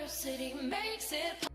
Diversity makes it.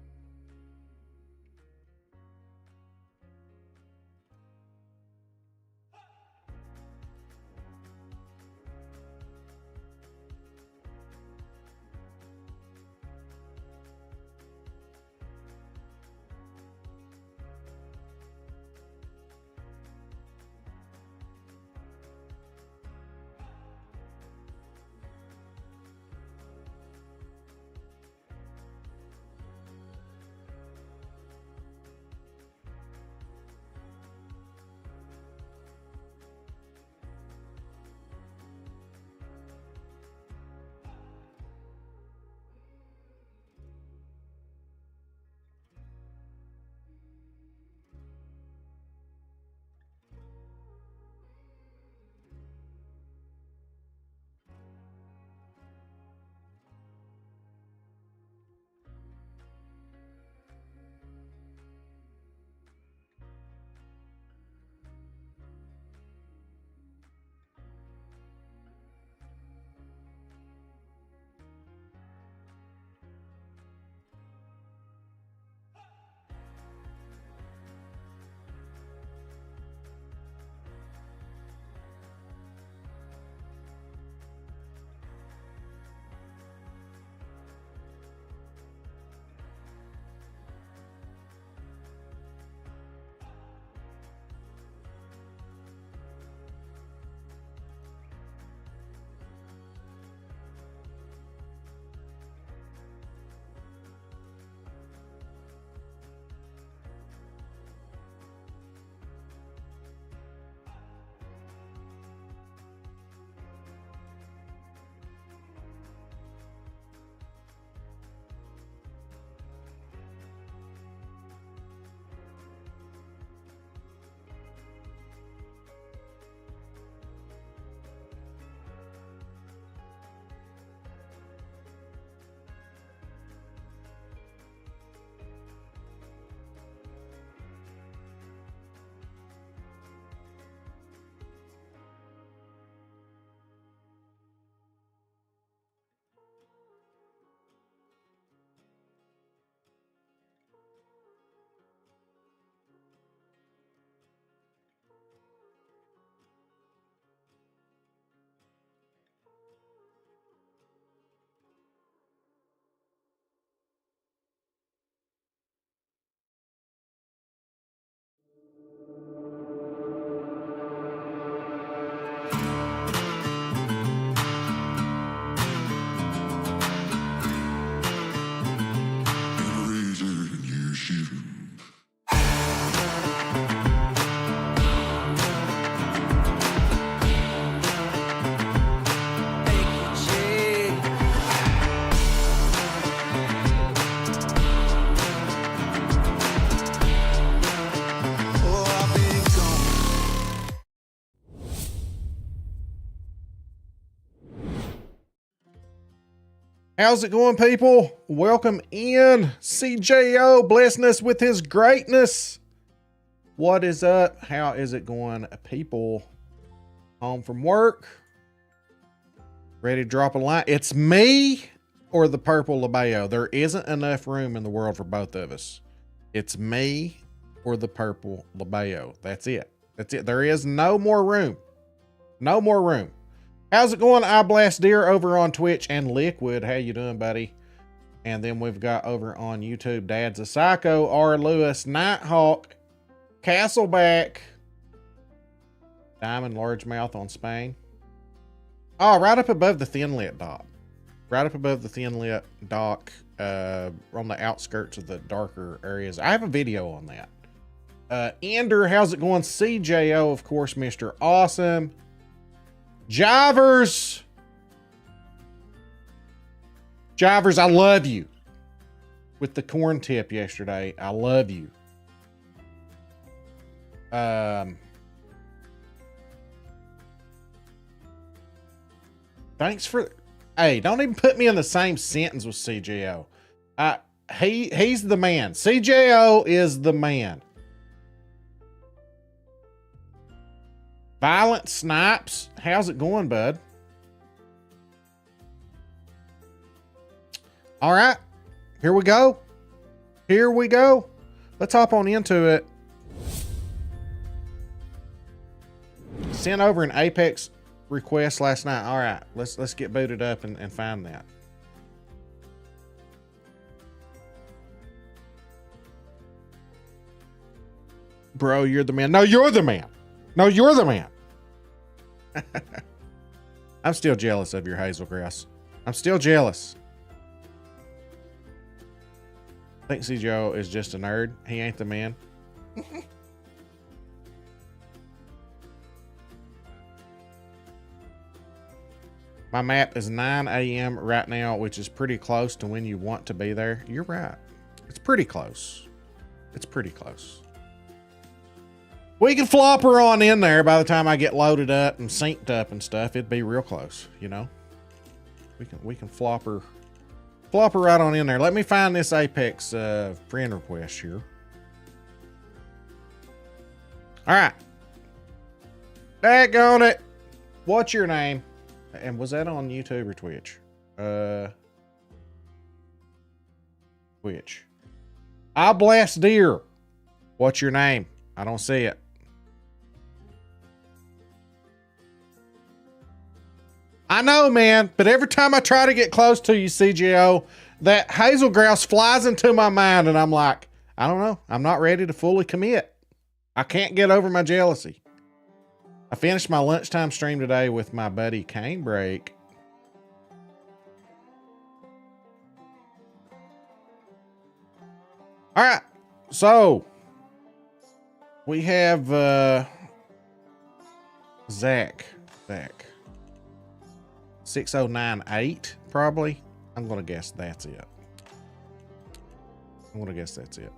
How's it going, people? Welcome in. CJO blessing us with his greatness. What is up? How is it going, people? Home from work? Ready to drop a line? It's me or the purple Labeo. There isn't enough room in the world for both of us. It's me or the purple Labeo. That's it. That's it. There is no more room. No more room. How's it going, I Blast Deer over on Twitch and Liquid? How you doing, buddy? And then we've got over on YouTube, Dad's a Psycho, R. Lewis, Nighthawk, Castleback, Diamond Largemouth on Spain. Oh, right up above the thin lit dock. Right up above the thin lit dock, on the outskirts of the darker areas. I have a video on that. Ender, how's it going? CJO, of course, Mr. Awesome. Jivers, I love you. With the corn tip yesterday, I love you. Thanks for, hey, don't even put me in the same sentence with CJO. He's the man. CJO is the man. Violent Snipes, how's it going, bud? All right. Here we go. Here we go. Let's hop on into it. Sent over an Apex request last night. All right, let's get booted up and find that. Bro, you're the man. No, you're the man. No, you're the man. I'm still jealous of your hazelgrass. I'm still jealous. I think CJO is just a nerd. He ain't the man. My map is 9 a.m. right now, which is pretty close to when you want to be there. You're right. It's pretty close. It's pretty close. We can flop her on in there by the time I get loaded up and synced up and stuff. It'd be real close, you know? We can flop her right on in there. Let me find this Apex friend request here. All right. Daggone it. What's your name? And was that on YouTube or Twitch? Twitch. I blast deer. What's your name? I don't see it. I know, man, but every time I try to get close to you, CGO, that hazel grouse flies into my mind, and I'm like, I don't know. I'm not ready to fully commit. I can't get over my jealousy. I finished my lunchtime stream today with my buddy Canebreak. All right, so we have Zach. 6098, probably. I'm gonna guess that's it. I'm gonna guess that's it.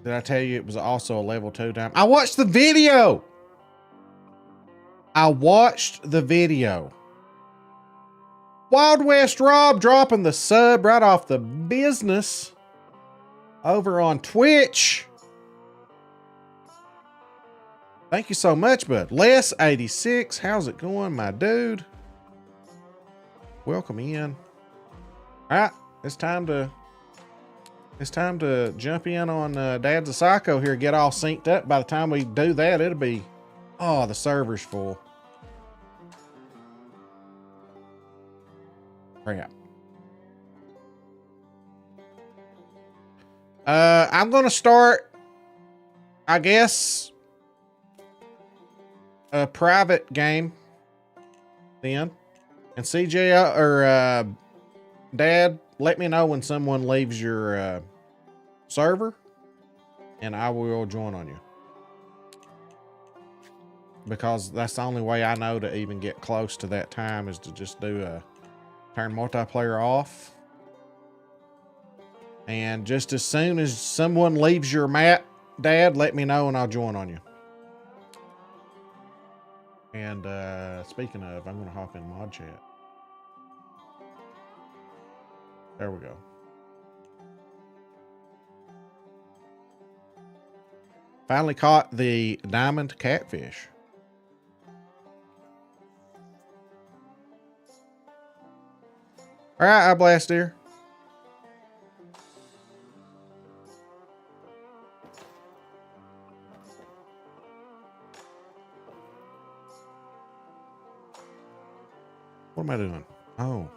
Did I tell you it was also a level 2 time? I watched the video. Wild West Rob dropping the sub right off the business over on Twitch. Thank you so much, bud. Les86, how's it going, my dude? Welcome in. All right, it's time to jump in on Dad's a Psycho here, get all synced up. By the time we do that, it'll be, oh, the server's full. Crap. I'm going to start, I guess, a private game then. And CJ or Dad, let me know when someone leaves your server, and I will join on you. Because that's the only way I know to even get close to that time is to just do a turn multiplayer off. And just as soon as someone leaves your map, Dad, let me know and I'll join on you. And speaking of, I'm going to hop in mod chat. There we go. Finally caught the diamond catfish. All right, I blast here. What am I doing? Oh,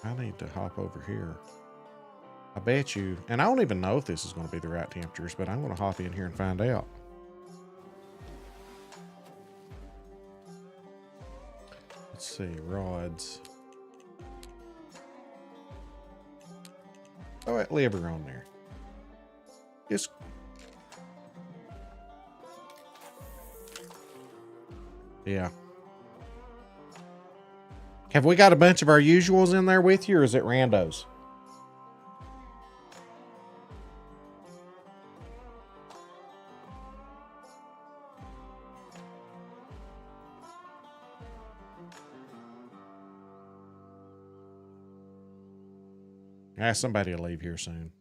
I need to hop over here. I bet you, and I don't even know if this is going to be the right temperatures, but I'm going to hop in here and find out. Let's see, rods. Throw that liver on there. Just yeah. Have we got a bunch of our usuals in there with you, or is it randos? Somebody will leave here soon.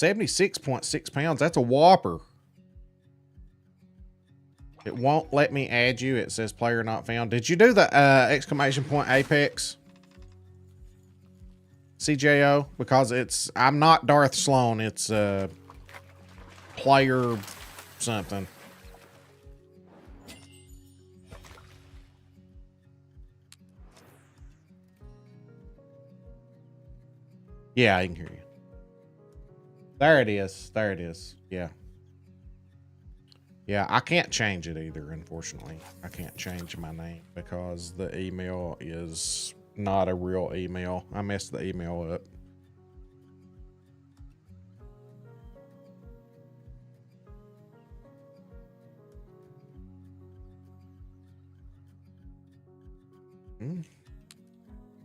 76.6 pounds. That's a whopper. It won't let me add you. It says player not found. Did you do the exclamation point apex? CJO? Because I'm not Darth Slone. It's player something. Yeah, I can hear you. There it is. There it is. Yeah. Yeah, I can't change it either, unfortunately. I can't change my name because the email is not a real email. I messed the email up.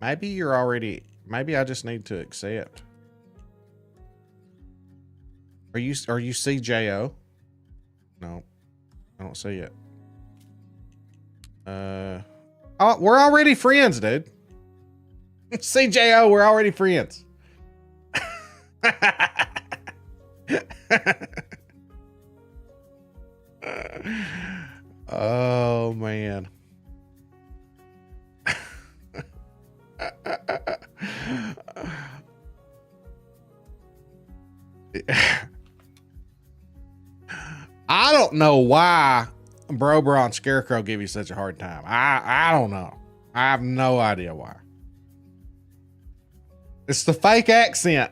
Maybe you're already... Maybe I just need to accept. Are you CJO? No, I don't see it. Oh, we're already friends, dude. CJO, we're already friends. Oh, man. I don't know why Bro and Scarecrow give you such a hard time. I don't know. I have no idea why. It's the fake accent.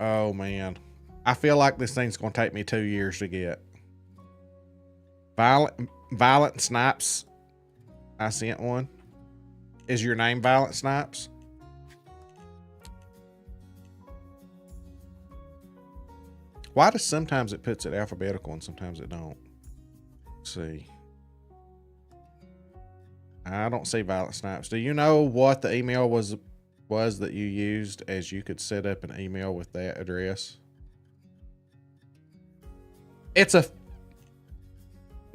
Oh, man. I feel like this thing's going to take me 2 years to get. Violent Snipes. I sent one. Is your name Violent Snipes? Why does sometimes it puts it alphabetical and sometimes it don't? Let's see. I don't see Violent Snipes. Do you know what the email was that you used as you could set up an email with that address? It's a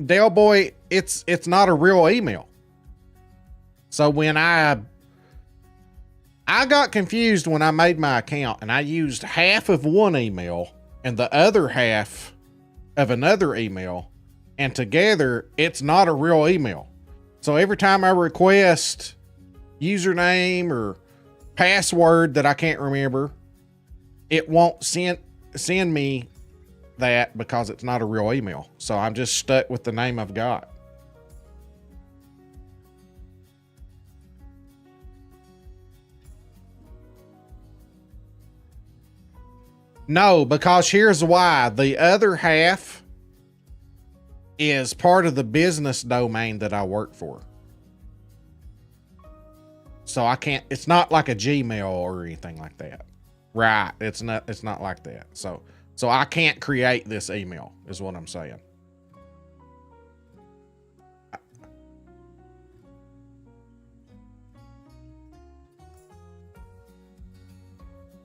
Dale Boy, it's not a real email. So when I got confused when I made my account and I used half of one email and the other half of another email, and together it's not a real email. So every time I request username or password that I can't remember, it won't send me that because it's not a real email. So I'm just stuck with the name I've got. No, because here's why. The other half is part of the business domain that I work for. So I can't, it's not like a Gmail or anything like that. Right. It's not like that. So I can't create this email is what I'm saying.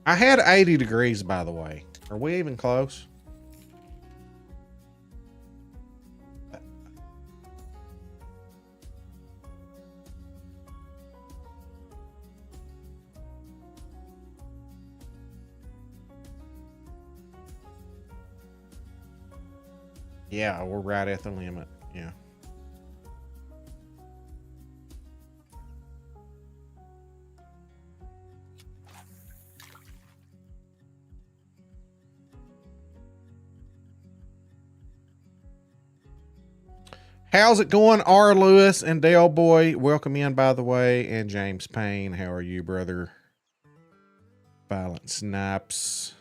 I had 80 degrees, by the way. Are we even close? Yeah, we're right at the limit. Yeah. How's it going, R. Lewis and Dale Boy? Welcome in, by the way, and James Payne. How are you, brother? Violent Snipes.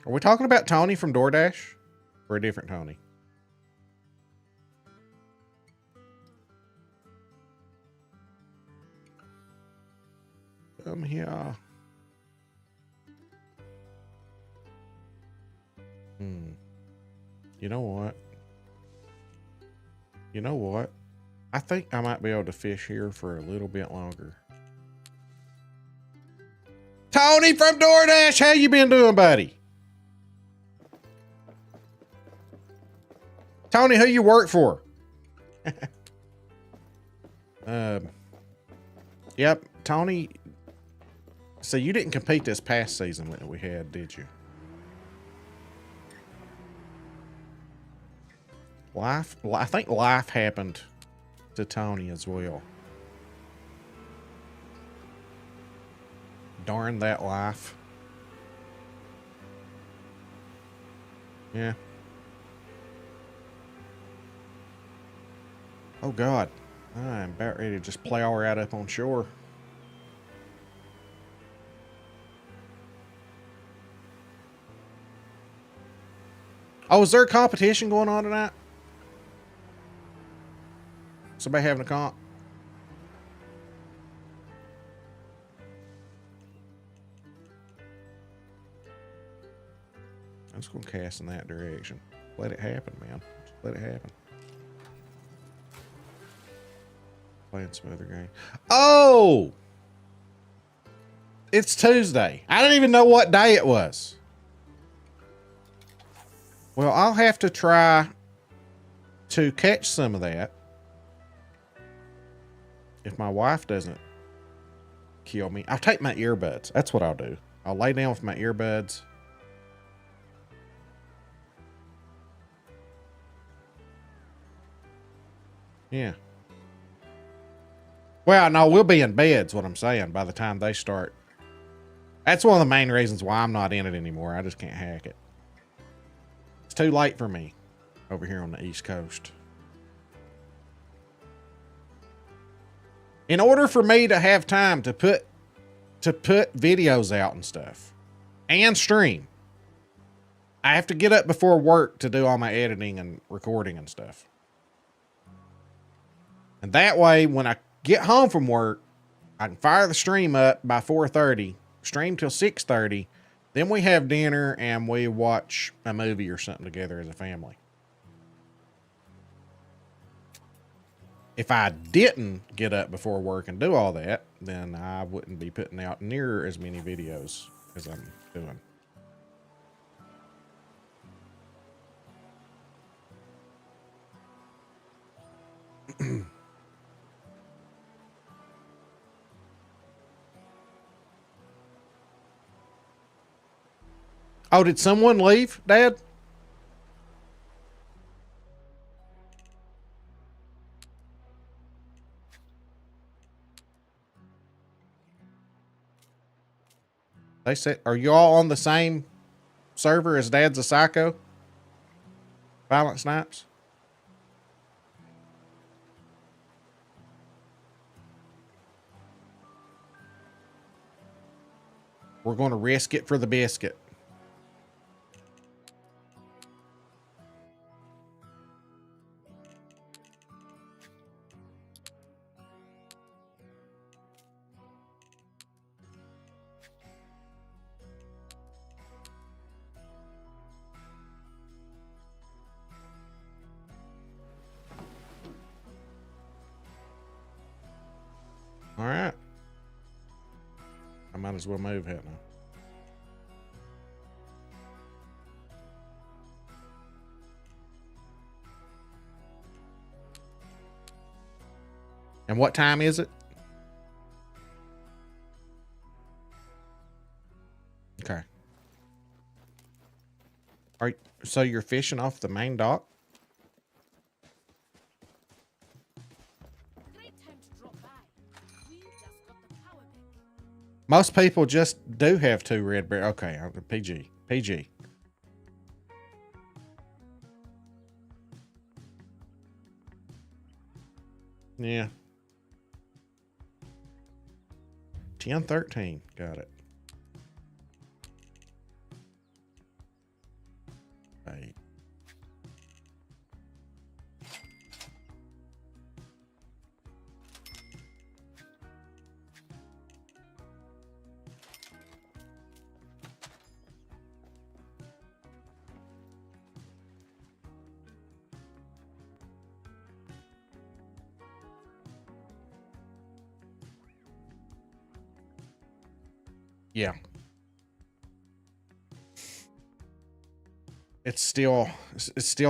Are we talking about Tony from DoorDash? Or a different Tony? Here. You know what? You know what? I think I might be able to fish here for a little bit longer. Tony from DoorDash, how you been doing, buddy? Tony, who you work for? Yep, Tony. So you didn't compete this past season that we had, did you? I think life happened to Tony as well. Darn that life. Yeah. Oh God, I'm about ready to just play all right up on shore. Oh, is there a competition going on tonight? Somebody having a comp? I'm just gonna cast in that direction. Let it happen, man. Just let it happen. Playing some other game. Oh! It's Tuesday. I didn't even know what day it was. Well, I'll have to try to catch some of that. If my wife doesn't kill me. I'll take my earbuds. That's what I'll do. I'll lay down with my earbuds. Yeah. Well, no, we'll be in beds, what I'm saying, by the time they start. That's one of the main reasons why I'm not in it anymore. I just can't hack it. It's too late for me over here on the East Coast. In order for me to have time to put videos out and stuff and stream, I have to get up before work to do all my editing and recording and stuff. And that way, when I get home from work, I can fire the stream up by 4:30, stream till 6:30. Then we have dinner and we watch a movie or something together as a family. If I didn't get up before work and do all that, then I wouldn't be putting out near as many videos as I'm doing. Oh, did someone leave, Dad? They said, are you all on the same server as Dad's a Psycho? Violent Snipes? We're going to risk it for the biscuit. All right. I might as well move it now. And what time is it? Okay. So you're fishing off the main dock? Most people just do have 2 red bear. Okay, PG. PG. Yeah. 10-13. Got it. 8. Yeah. It's still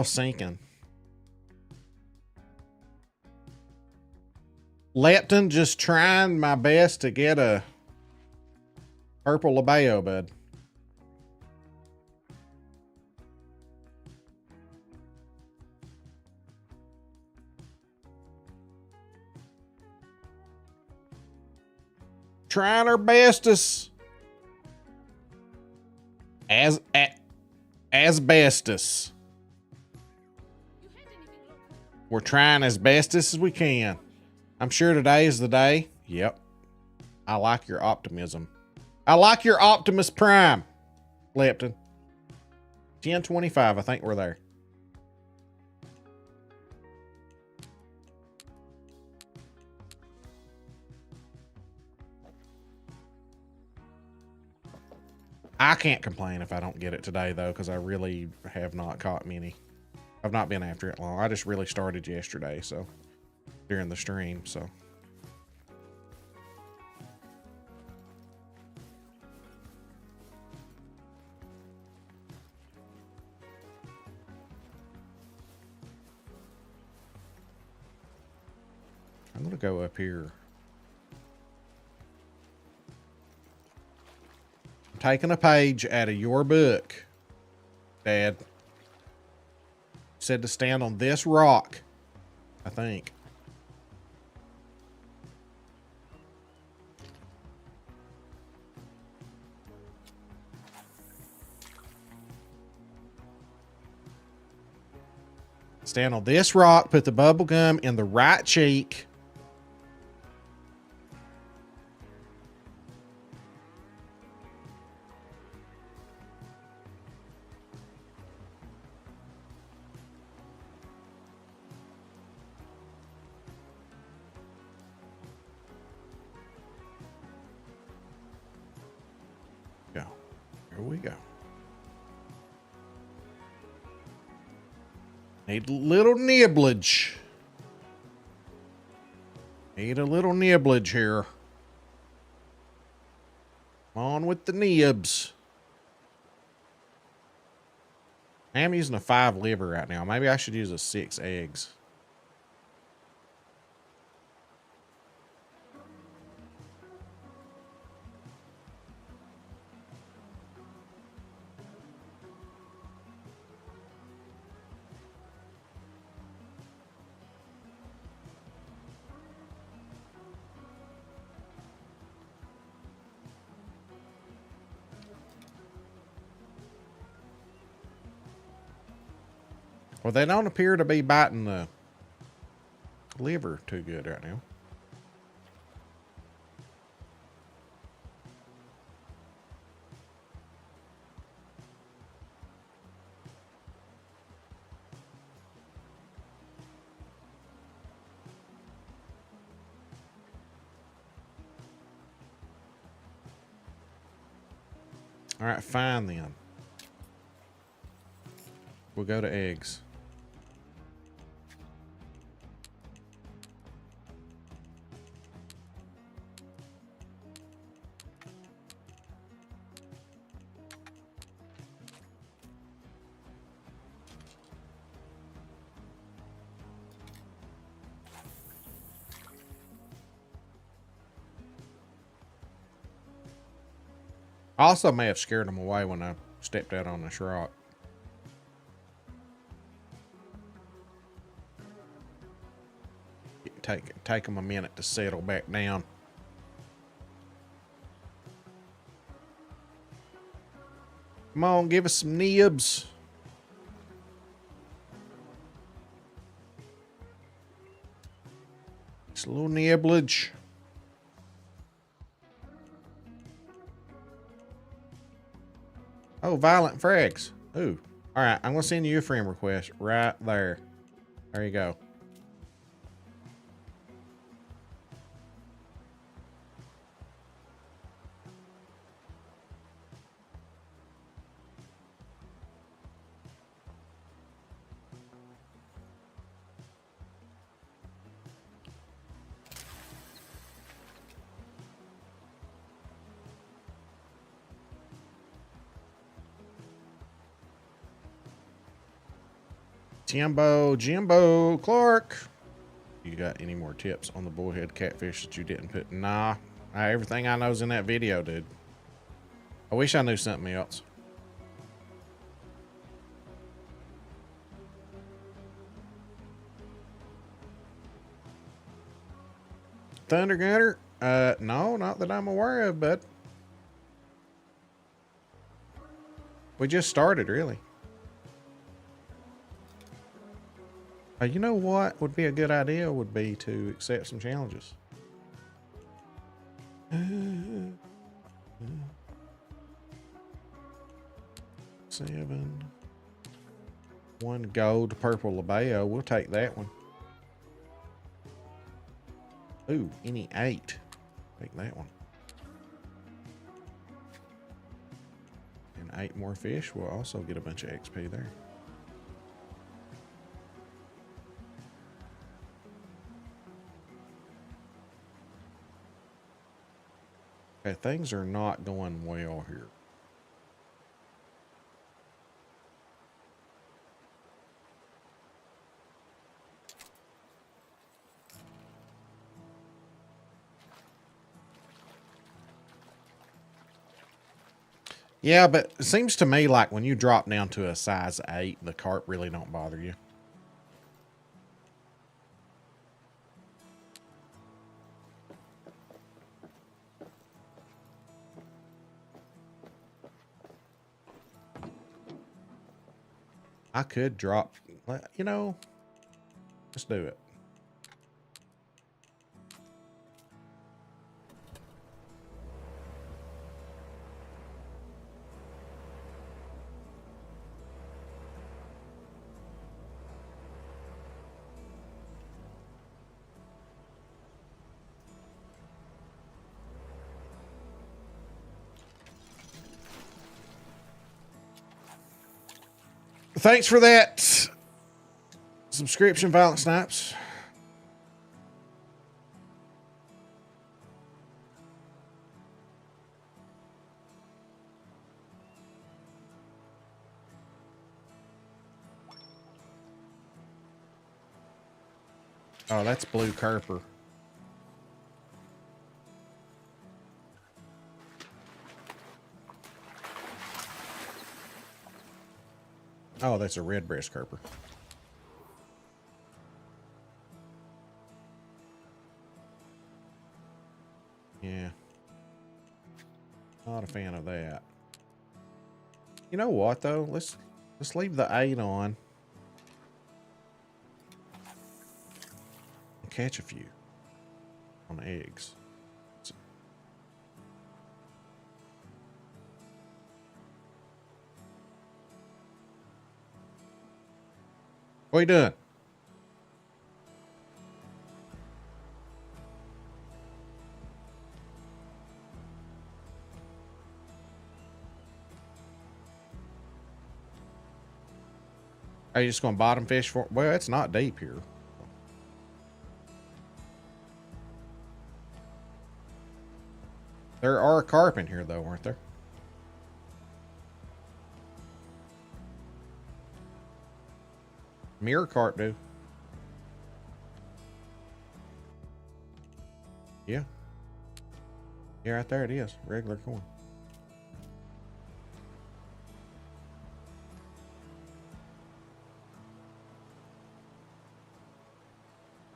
sinking. Lepton, just trying my best to get a purple Labeo, bud. Trying our bestest. Asbestos. We're trying as best as we can. I'm sure today is the day. Yep. I like your optimism. I like your Optimus Prime, Lepton. 10:25. I think we're there. I can't complain if I don't get it today, though, because I really have not caught many. I've not been after it long. I just really started yesterday, so during the stream, so. I'm gonna go up here. I'm taking a page out of your book, Dad. Said to stand on this rock, I think. Stand on this rock, put the bubble gum in the right cheek. Go. Here we go. Need a little nibblage. Need a little nibblage here. On with the nibs. I'm using a 5 liver right now. Maybe I should use a 6 eggs. Well, they don't appear to be biting the liver too good right now. All right, fine then. We'll go to eggs. I also may have scared them away when I stepped out on this rock. Take them a minute to settle back down. Come on, give us some nibs. Just a little nibblage. Oh, violent frags. Ooh. All right, I'm going to send you a friend request right there. There you go. Jimbo Clark. You got any more tips on the bullhead catfish that you didn't put? Nah. Everything I know's in that video, dude. I wish I knew something else. Thunder Gunner? No, not that I'm aware of, but we just started, really. You know what would be a good idea would be to accept some challenges. 7. 1 gold, purple Labeo. We'll take that one. Ooh, any 8. Take that one. And 8 more fish. We'll also get a bunch of XP there. Okay, things are not going well here. Yeah, but it seems to me like when you drop down to a size 8, the carp really don't bother you. I could drop, you know, let's do it. Thanks for that subscription, Violent Snipes. Oh, that's blue carper. Oh, that's a red breast carper. Yeah. Not a fan of that. You know what though? Let's leave the 8 on. Catch a few on eggs. What are you doing? Are you just going to bottom fish for? Well, it's not deep here. There are carp in here, though, aren't there? Mirror carp do. Yeah. Yeah, right there it is. Regular corn.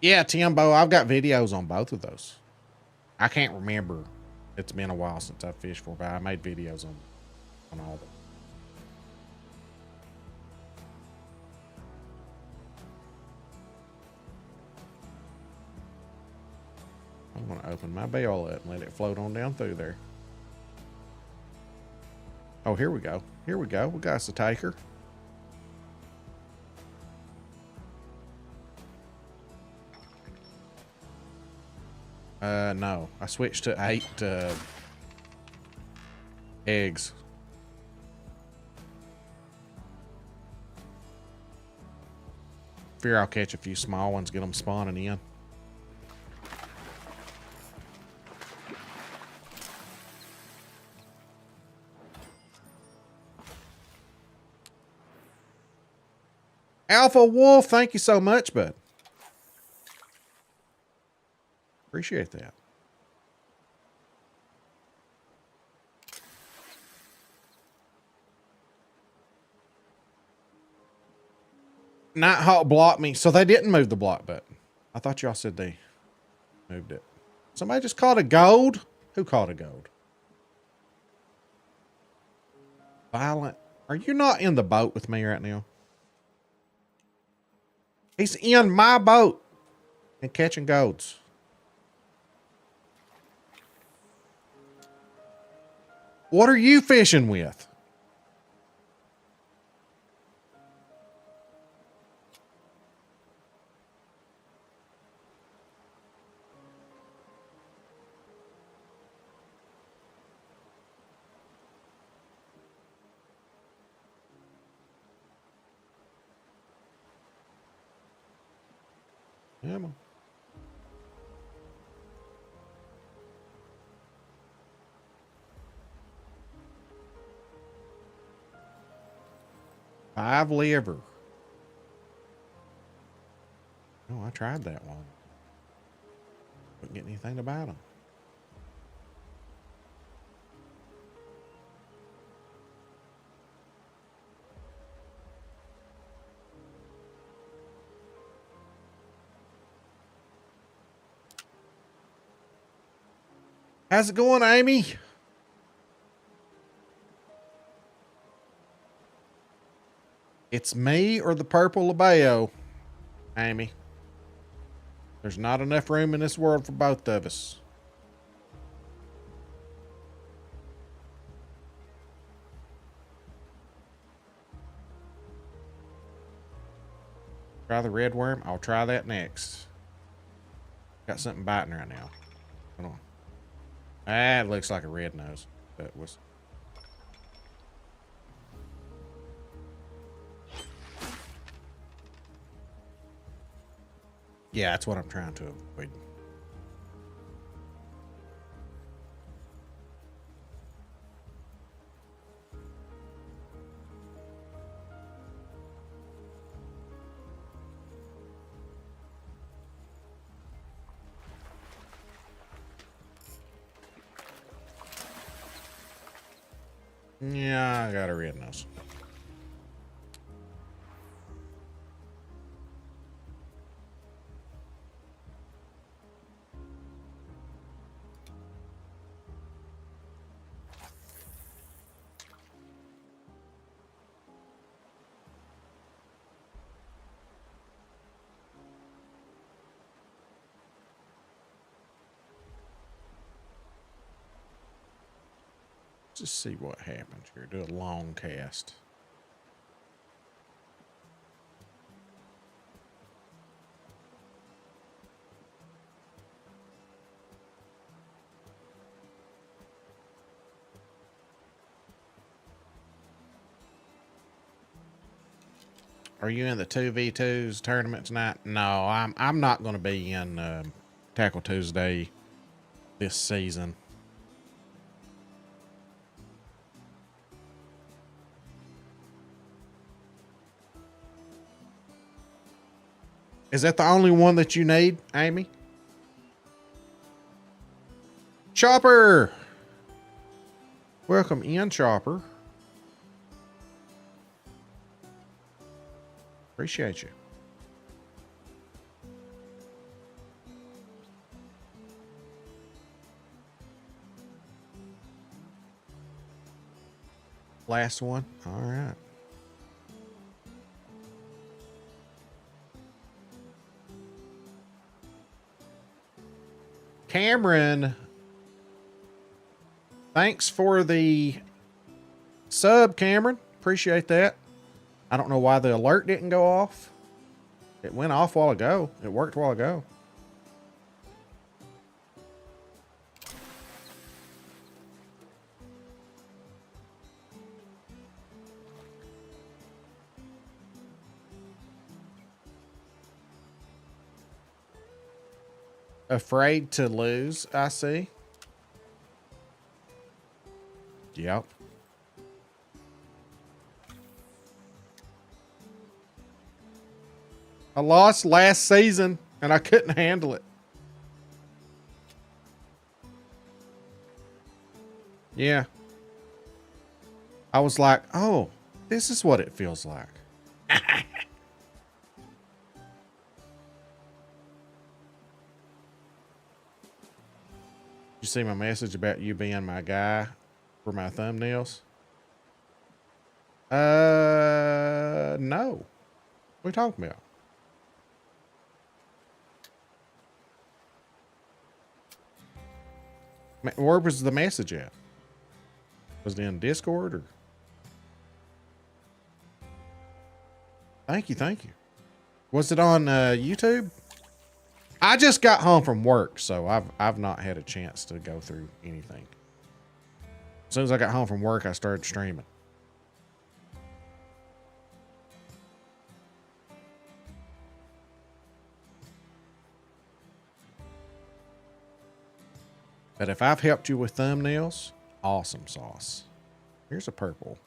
Yeah, Timbo, I've got videos on both of those. I can't remember. It's been a while since I fished for, but I made videos on all of them. I'm going to open my bail up and let it float on down through there. Oh, here we go. Here we go. We got us a taker. No. I switched to 8 eggs. Fear I'll catch a few small ones, get them spawning in. Alpha Wolf, thank you so much, bud. Appreciate that. Nighthawk blocked me, so they didn't move the block button. I thought y'all said they moved it. Somebody just called a gold? Who called a gold? Violent. Are you not in the boat with me right now? He's in my boat and catching golds. What are you fishing with? Come on. Five liver. Oh, I tried that one. Couldn't get anything about them. How's it going, Amy? It's me or the purple Labeo, Amy. There's not enough room in this world for both of us. Try the red worm. I'll try that next. Got something biting right now. Hold on. Ah, it looks like a red nose. That was. Yeah, that's what I'm trying to avoid. Yeah, I got a red nose. Just see what happens here. Do a long cast. Are you in the 2v2s tournament tonight? No, I'm not going to be in Tackle Tuesday this season. Is that the only one that you need, Amy? Chopper! Welcome in, Chopper. Appreciate you. Last one. All right. Cameron, thanks for the sub, Cameron. Appreciate that. I don't know why the alert didn't go off. It went off a while ago. It worked a while ago. Afraid to lose, I see. Yep. I lost last season and I couldn't handle it. Yeah. I was like, oh, this is what it feels like. You see my message about you being my guy for my thumbnails? No. What are you talking about? Where was the message at? Was it in Discord or? Thank you, thank you. Was it on YouTube? I just got home from work, so I've not had a chance to go through anything. As soon as I got home from work, I started streaming. But if I've helped you with thumbnails, awesome sauce. Here's a purple.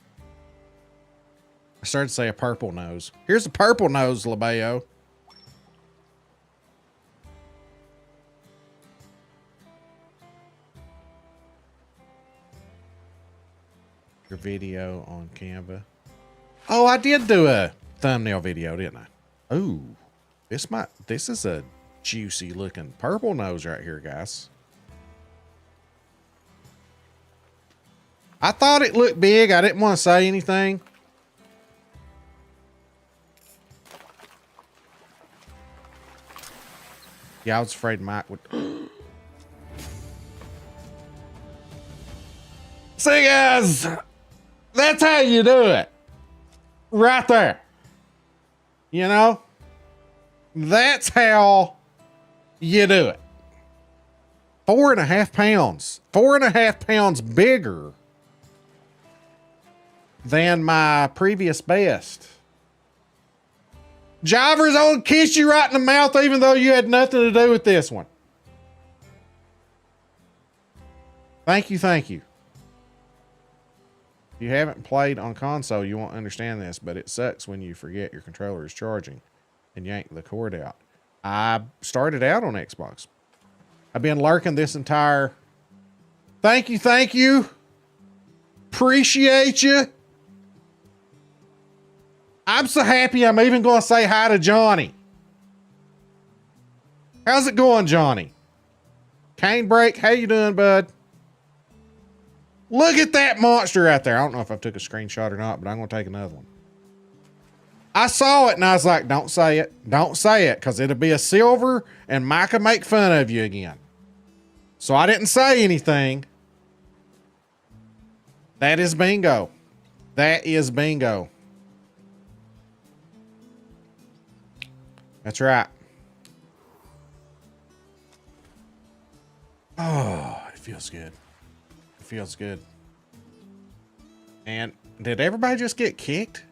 I started to say a purple nose. Here's a purple nose, Labeo. Your video on Canva. Oh, I did do a thumbnail video, didn't I? Ooh, this is a juicy looking purple nose right here, guys. I thought it looked big. I didn't want to say anything. Yeah, I was afraid Mike would. See, guys, that's how you do it. Right there. You know? That's how you do it. 4.5 pounds. 4.5 pounds bigger than my previous best. Jiver's gonna kiss you right in the mouth even though you had nothing to do with this one. Thank you, thank you. If you haven't played on console, you won't understand this, but it sucks when you forget your controller is charging and yank the cord out. I started out on Xbox. I've been lurking this entire... Thank you, thank you. Appreciate you. I'm so happy I'm even going to say hi to Johnny. How's it going, Johnny? Cane Break, how you doing, bud? Look at that monster right there. I don't know if I took a screenshot or not, but I'm going to take another one. I saw it and I was like, don't say it. Don't say it because it'll be a silver and Mike will make fun of you again. So I didn't say anything. That is bingo. That is bingo. That's right. Oh, it feels good. It feels good. And did everybody just get kicked?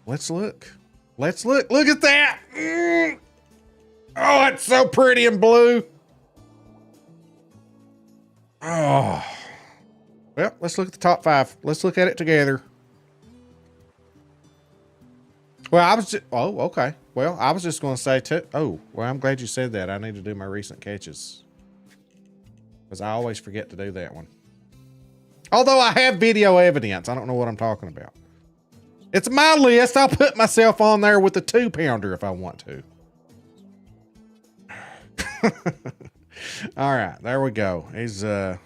Let's look. Let's look. Look at that. Oh, it's so pretty and blue. Oh. Well, let's look at the top 5. Let's look at it together. Well, I was just, oh, okay. Well, I was just going to say too. Oh, well, I'm glad you said that. I need to do my recent catches. Because I always forget to do that one. Although I have video evidence. I don't know what I'm talking about. It's my list. I'll put myself on there with the 2-pounder if I want to. All right, there we go. Is that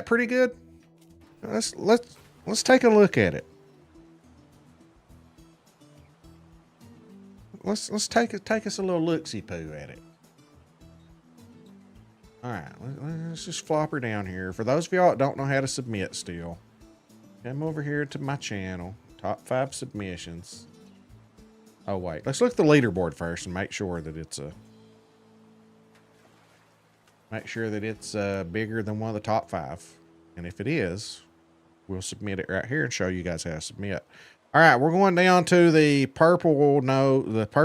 pretty good? Let's take a look at it. Let's take us a little look-see-poo at it. All right, let's just flop her down here. For those of y'all that don't know how to submit still, come over here to my channel, top 5 submissions. Oh wait, let's look at the leaderboard first and make sure that it's bigger than one of the top 5. And if it is, we'll submit it right here and show you guys how to submit. All right, we're going down to the purple Labeo.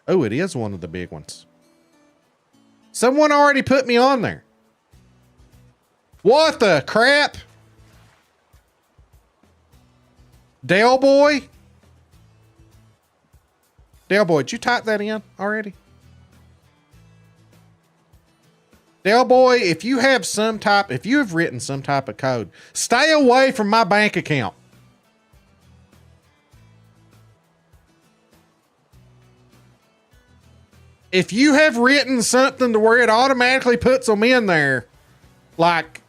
Oh, it is one of the big ones. Someone already put me on there. What the crap? Dale boy? Dale boy, did you type that in already? Dale boy, if you have written some type of code, stay away from my bank account. If you have written something to where it automatically puts them in there, like,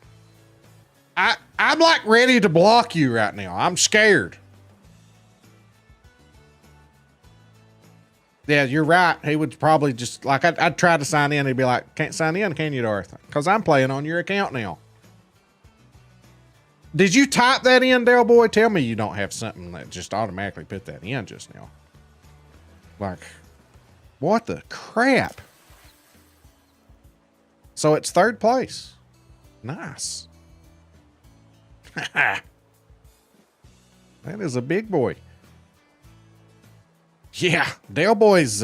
I'm like ready to block you right now. I'm scared. Yeah, you're right. He would probably just, like, I'd try to sign in. He'd be like, can't sign in, can you, Darth? Because I'm playing on your account now. Did you type that in, Dale boy? Tell me you don't have something that just automatically put that in just now. Like, what the crap? So it's third place. Nice. That is a big boy. Yeah, Dale boy's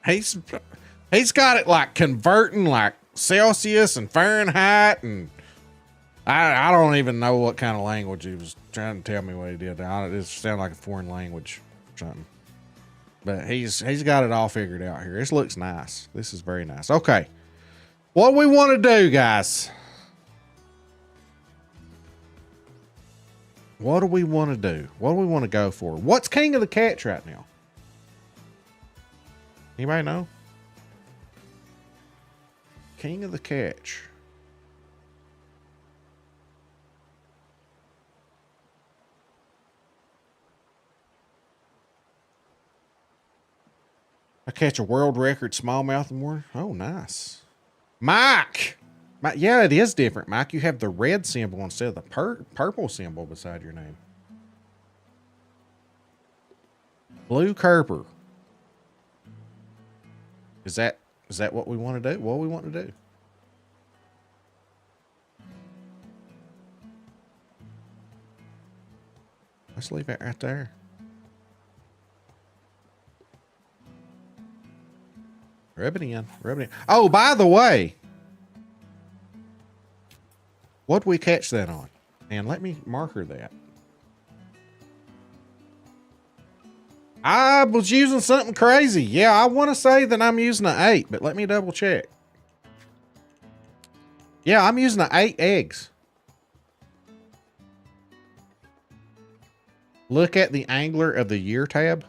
he's got it like converting like Celsius and Fahrenheit, and I don't even know what kind of language he was trying to tell me what he did. It just sounded like a foreign language or something. But he's got it all figured out here. This looks nice. This is very nice. Okay. What do we want to do, guys? What do we want to do? What do we want to go for? What's King of the Catch right now? Anybody know? King of the Catch. I catch a world record smallmouth and more. Oh, nice. Mike! Yeah, it is different, Mike. You have the red symbol instead of the purple symbol beside your name. Blue Kerper. Is that what we want to do? What do we want to do? Let's leave it right there. Rub it in. Rub it in. Oh, by the way, what'd we catch that on? And let me marker that. I was using something crazy. Yeah, I want to say that I'm using an 8, but let me double check. Yeah, I'm using an 8 eggs. Look at the Angler of the Year tab.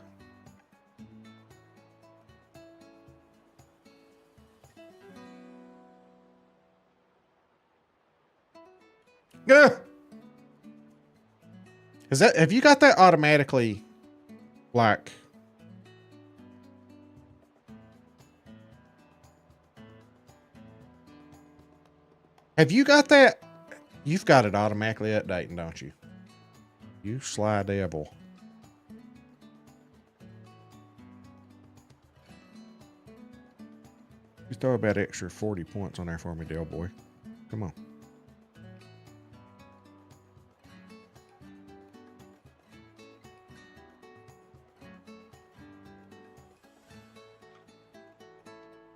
Have you got that automatically, like, have you got that? You've got it automatically updating, don't you? You sly devil. You throw about extra 40 points on there for me, Dale boy. Come on.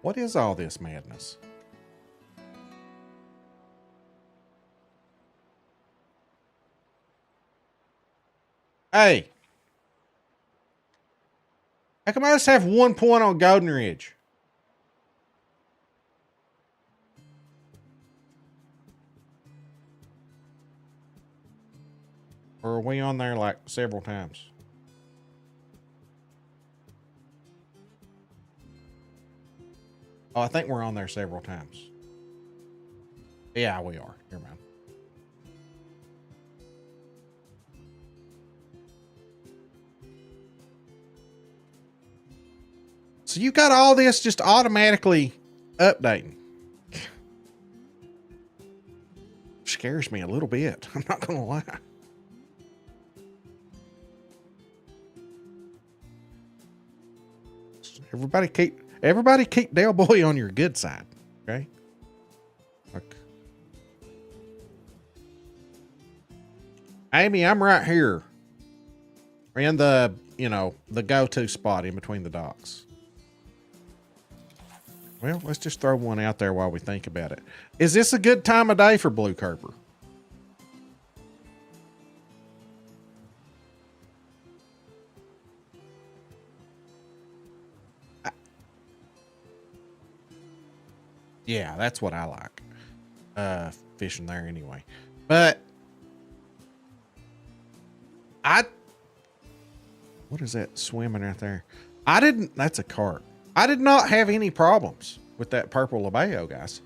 What is all this madness? Hey. How come I just have 1 point on Golden Ridge? Or are we on there like several times? Oh, I think we're on there several times. Yeah, we are. Never mind. So you got all this just automatically updating. Scares me a little bit. I'm not gonna lie. Everybody keep Dale Boy on your good side. Okay? Look. Amy, I'm right here. In the, the go-to spot in between the docks. Well, let's just throw one out there while we think about it. Is this a good time of day for blue kerper? Yeah, that's what I like. Fishing there anyway. But what is that swimming right there? That's a carp. I did not have any problems with that purple Labeo, guys.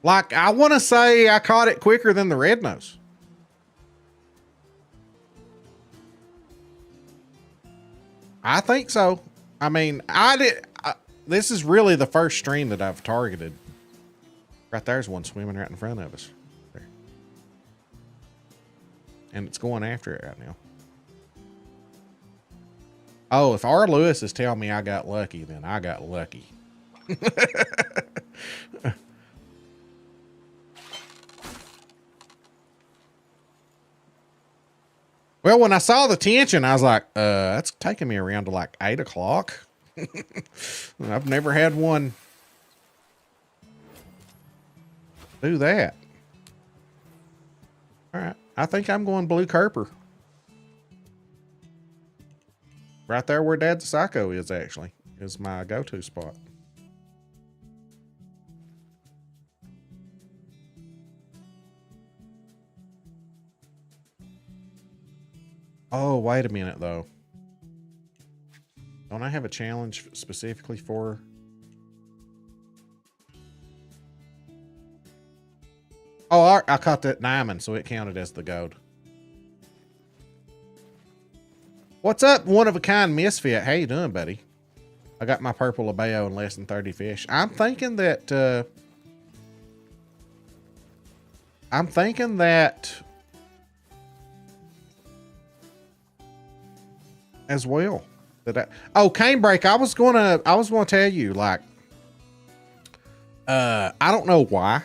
Like, I want to say I caught it quicker than the red nose. I think so. I mean, this is really the first stream that I've targeted. Right there's one swimming right in front of us. There. And it's going after it right now. Oh, if R. Lewis is telling me I got lucky, then I got lucky. Well, when I saw the tension, I was like, that's taking me around to like 8 o'clock. I've never had one do that. All right. I think I'm going blue kerper. Right there where Dad's Psycho is, actually, is my go-to spot. Oh, wait a minute, though. Don't I have a challenge specifically for... Oh, I caught that diamond, so it counted as the gold. What's up, one-of-a-kind misfit? How you doing, buddy? I got my purple Labeo in less than 30 fish. I'm thinking that... as well. Cane break. I was gonna tell you, like, I don't know why,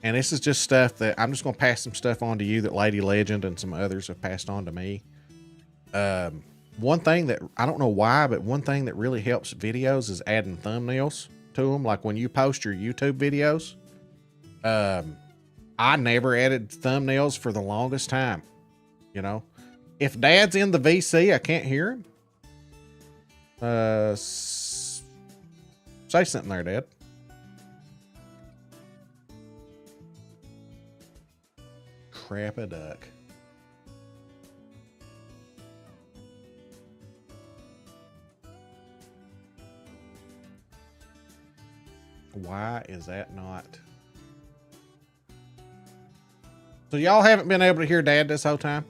and this is just stuff that I'm just gonna pass some stuff on to you that Lady Legend and some others have passed on to me. One thing that I don't know why, but one thing that really helps videos is adding thumbnails to them. Like when you post your YouTube videos, I never added thumbnails for the longest time. You know, if Dad's in the VC, I can't hear him. Say something there, Dad. Crap a duck. Why is that not? So y'all haven't been able to hear Dad this whole time?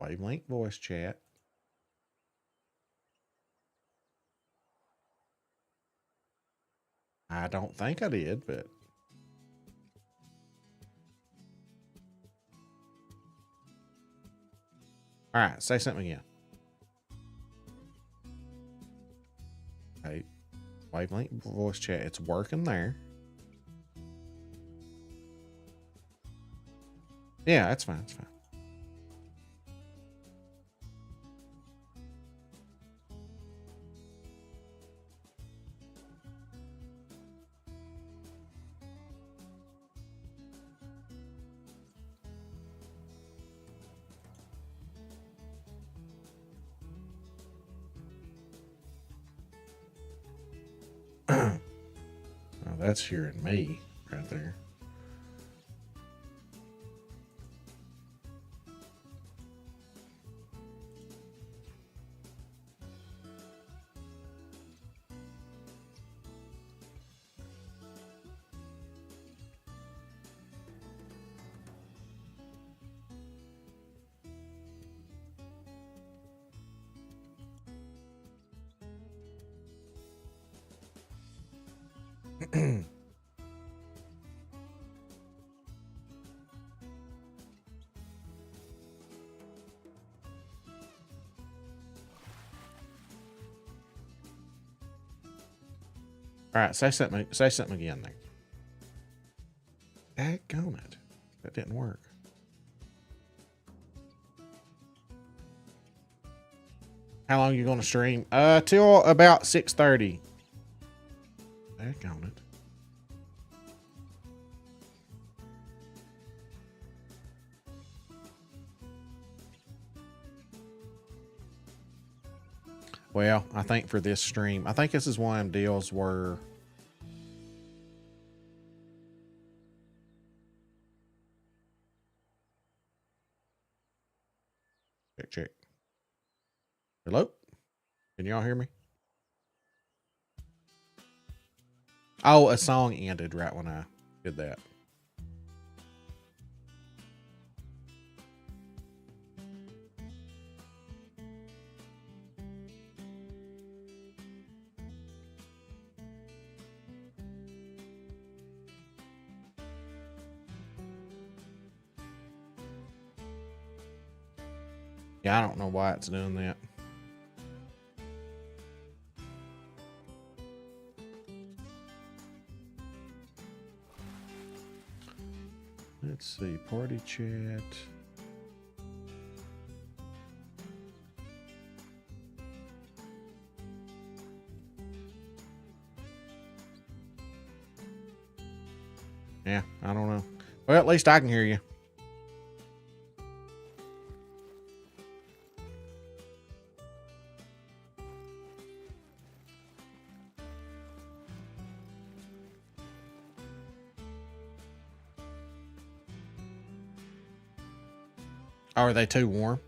Wavelength voice chat. I don't think I did, but all right, say something again. Hey, wavelength voice chat. It's working there. Yeah, that's fine. It's fine. Oh, that's hearing me right there. All right, say something. Say something again there. Daggone it. That didn't work. How long are you going to stream? Till about 6:30. Daggone it. Well, I think for this stream, I think this is one of them deals where check. Hello? Can y'all hear me? Oh, a song ended right when I did that. Yeah, I don't know why it's doing that. Let's see, party chat. Yeah, I don't know. Well, at least I can hear you. Oh, are they too warm?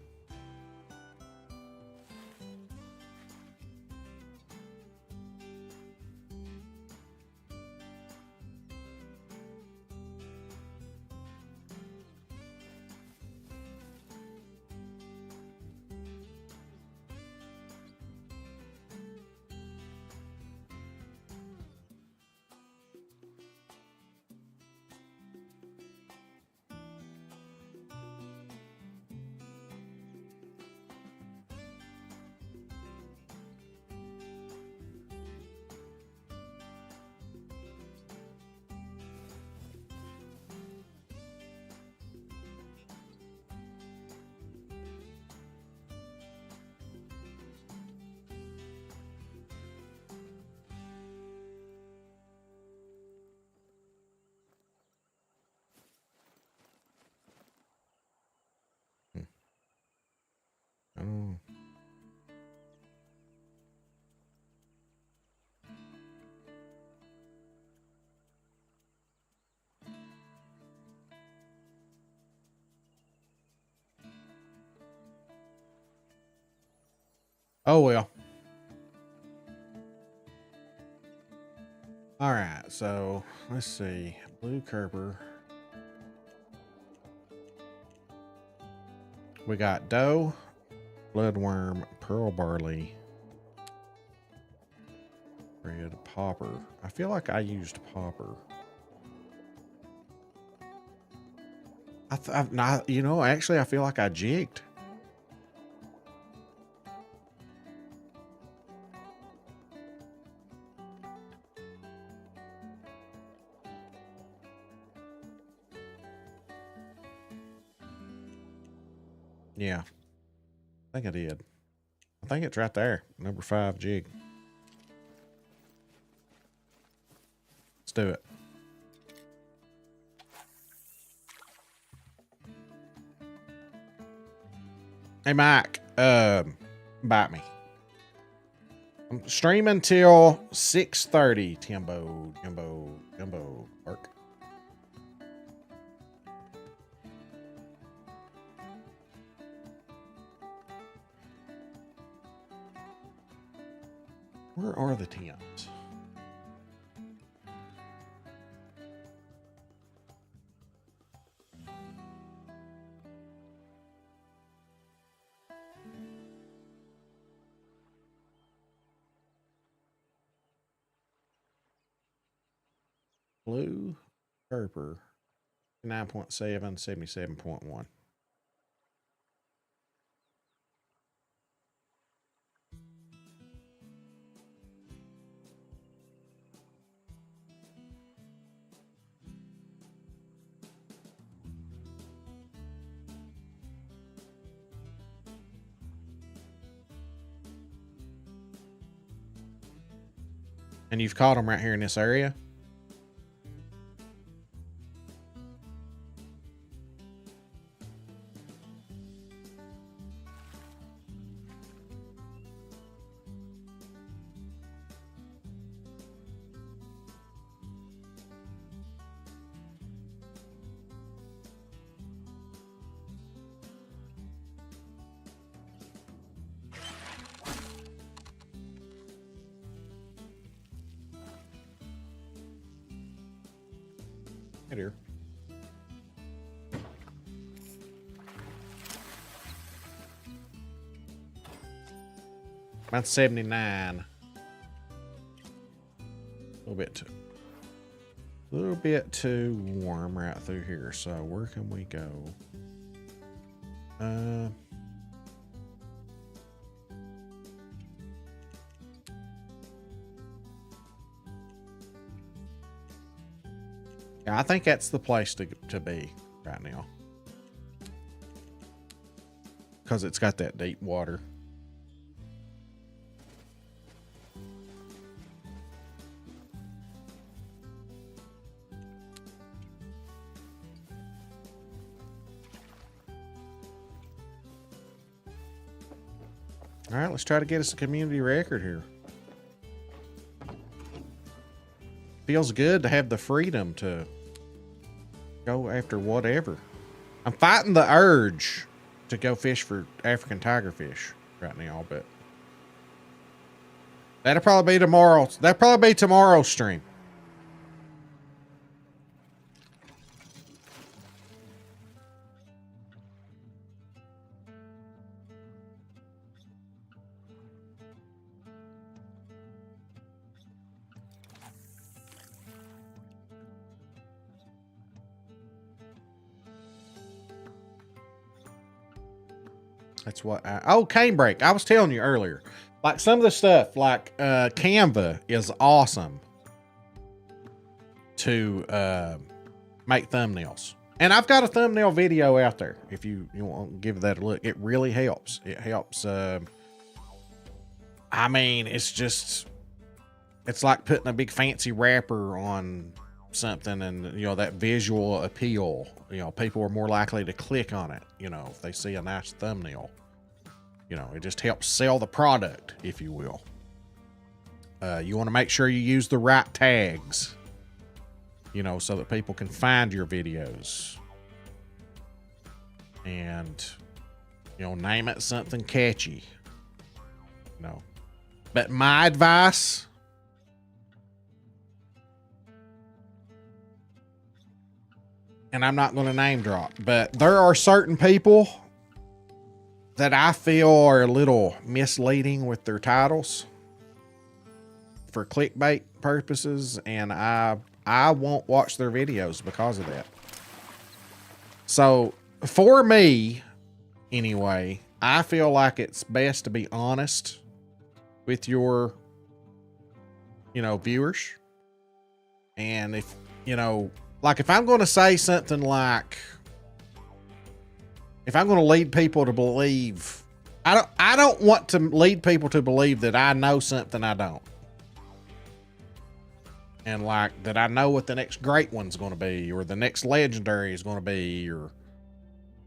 Oh. Oh well. All right, so let's see. Blue Kerber. We got dough, bloodworm, pearl barley, red popper. I feel like I used popper. I've not, you know, actually, I feel like I jigged. Yeah, I think I did. I think it's right there. Number 5 jig. Let's do it. Hey, Mike, bite me. I'm streaming till 6:30. Jumbo, work. Where are the Tims? Blue, Kerper, 9.7, 77.1. And you've caught them right here in this area? Right here. About 79. A little bit too warm right through here. So where can we go? Yeah, I think that's the place to be right now. Because it's got that deep water. All right, let's try to get us a community record here. Feels good to have the freedom to go after whatever. I'm fighting the urge to go fish for African tiger fish right now, but that'll probably be tomorrow. That'll probably be tomorrow's stream. That's what cane break. I was telling you earlier, like some of the stuff like Canva is awesome to make thumbnails. And I've got a thumbnail video out there. If you want to give that a look, it really helps. It helps. I mean, it's like putting a big fancy wrapper on something, and that visual appeal, people are more likely to click on it, if they see a nice thumbnail. It just helps sell the product, if you will. You want to make sure you use the right tags, so that people can find your videos. And name it something catchy. But my advice, and I'm not going to name drop, but there are certain people that I feel are a little misleading with their titles for clickbait purposes, and I won't watch their videos because of that. So for me, anyway, I feel like it's best to be honest with your, viewers. And if, like if I'm going to say something like, if I'm going to lead people to believe, I don't want to lead people to believe that I know something I don't. And like that I know what the next great one's going to be, or the next legendary is going to be,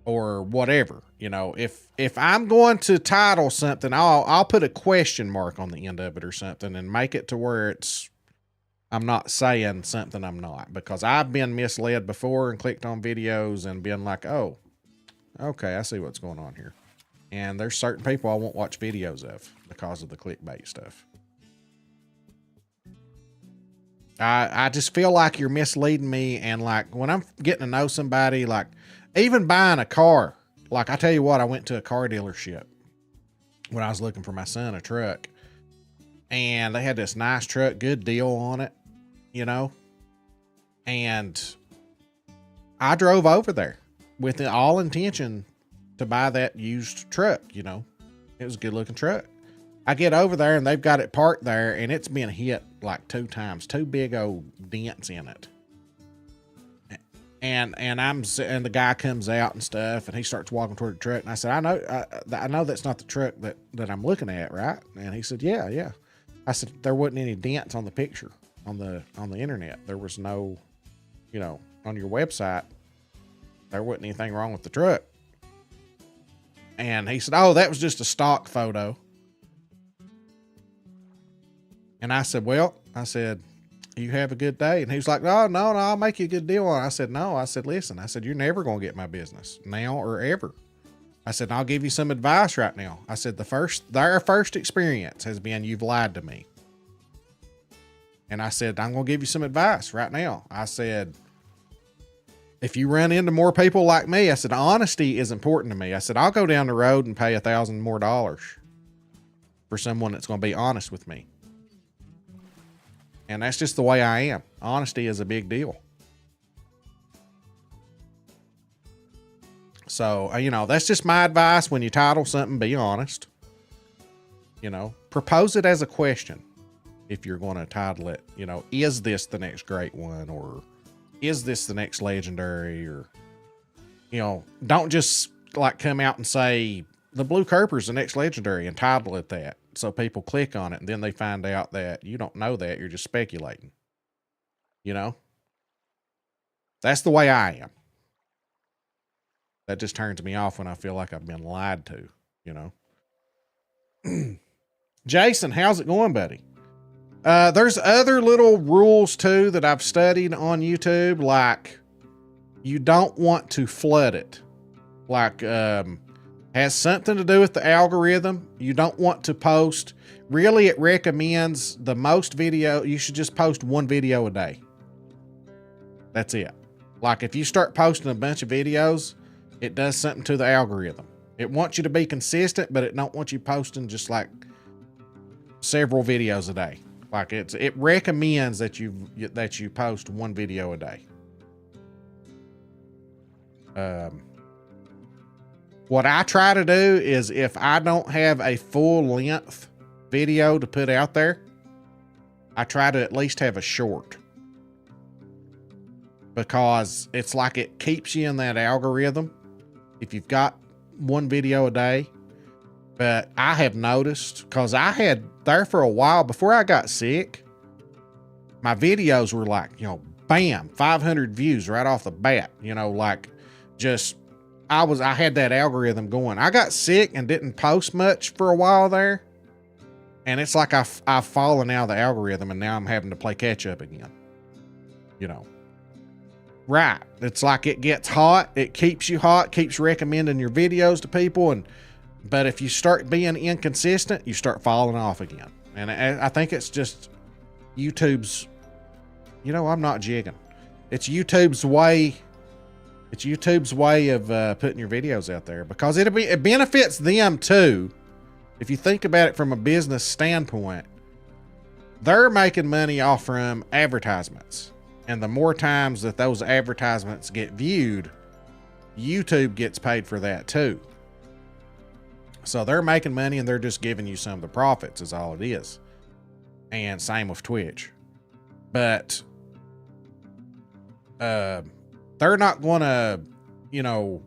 or whatever. If I'm going to title something, I'll put a question mark on the end of it or something and make it to where I'm not saying something I'm not, because I've been misled before and clicked on videos and been like, oh, okay, I see what's going on here. And there's certain people I won't watch videos of because of the clickbait stuff. I just feel like you're misleading me. And like when I'm getting to know somebody, like even buying a car, like I tell you what, I went to a car dealership when I was looking for my son a truck, and they had this nice truck, good deal on it, and I drove over there with all intention to buy that used truck. It was a good looking truck. I get over there and they've got it parked there, and it's been hit like 2 times, 2 big old dents in it. And the guy comes out and stuff, and he starts walking toward the truck. And I said, I know that's not the truck that I'm looking at, right? And he said, yeah. I said, there wasn't any dents on the picture on the internet. There was no, you know, on your website, there wasn't anything wrong with the truck. And he said, oh, that was just a stock photo. And I said, well, you have a good day. And he was like, no, I'll make you a good deal on it. I said, no. I said, listen, I said, you're never going to get my business now or ever. I said, I'll give you some advice right now. I said, their first experience has been, you've lied to me. And I said, I'm going to give you some advice right now. I said, if you run into more people like me, I said, honesty is important to me. I said, I'll go down the road and pay $1,000 more for someone that's going to be honest with me. And that's just the way I am. Honesty is a big deal. So, you know, that's just my advice. When you title something, be honest. You know, propose it as a question. If you're going to title it, you know, is this the next great one? Or is this the next legendary? Or, you know, don't just like come out and say the Blue Kerper's the next legendary and title it that. So people click on it and then they find out that you don't know that. You're just speculating. You know? That's the way I am. That just turns me off when I feel like I've been lied to, you know? Jason, how's it going, buddy? There's other little rules too that I've studied on YouTube, like you don't want to flood it. Like, has something to do with the algorithm. You don't want to post. Really, it recommends the most video. You should just post one video a day. That's it. Like if you start posting a bunch of videos, it does something to the algorithm. It wants you to be consistent, but it don't want you posting just like several videos a day. Like it recommends that you post one video a day. What I try to do is if I don't have a full length video to put out there, I try to at least have a short, because it's like it keeps you in that algorithm if you've got one video a day. But I have noticed, because I had there for a while before I got sick, my videos were like, you know, bam, 500 views right off the bat, you know, like just, I had that algorithm going. I got sick and didn't post much for a while there. And it's like I've fallen out of the algorithm and now I'm having to play catch up again, you know. Right. It's like it gets hot. It keeps you hot, keeps recommending your videos to people. But if you start being inconsistent, you start falling off again. And I think it's just YouTube's, you know, I'm not jigging. It's YouTube's way. It's YouTube's way of putting your videos out there, because it benefits them too. If you think about it from a business standpoint, they're making money off from advertisements. And the more times that those advertisements get viewed, YouTube gets paid for that too. So they're making money and they're just giving you some of the profits is all it is. And same with Twitch. But they're not going to, you know,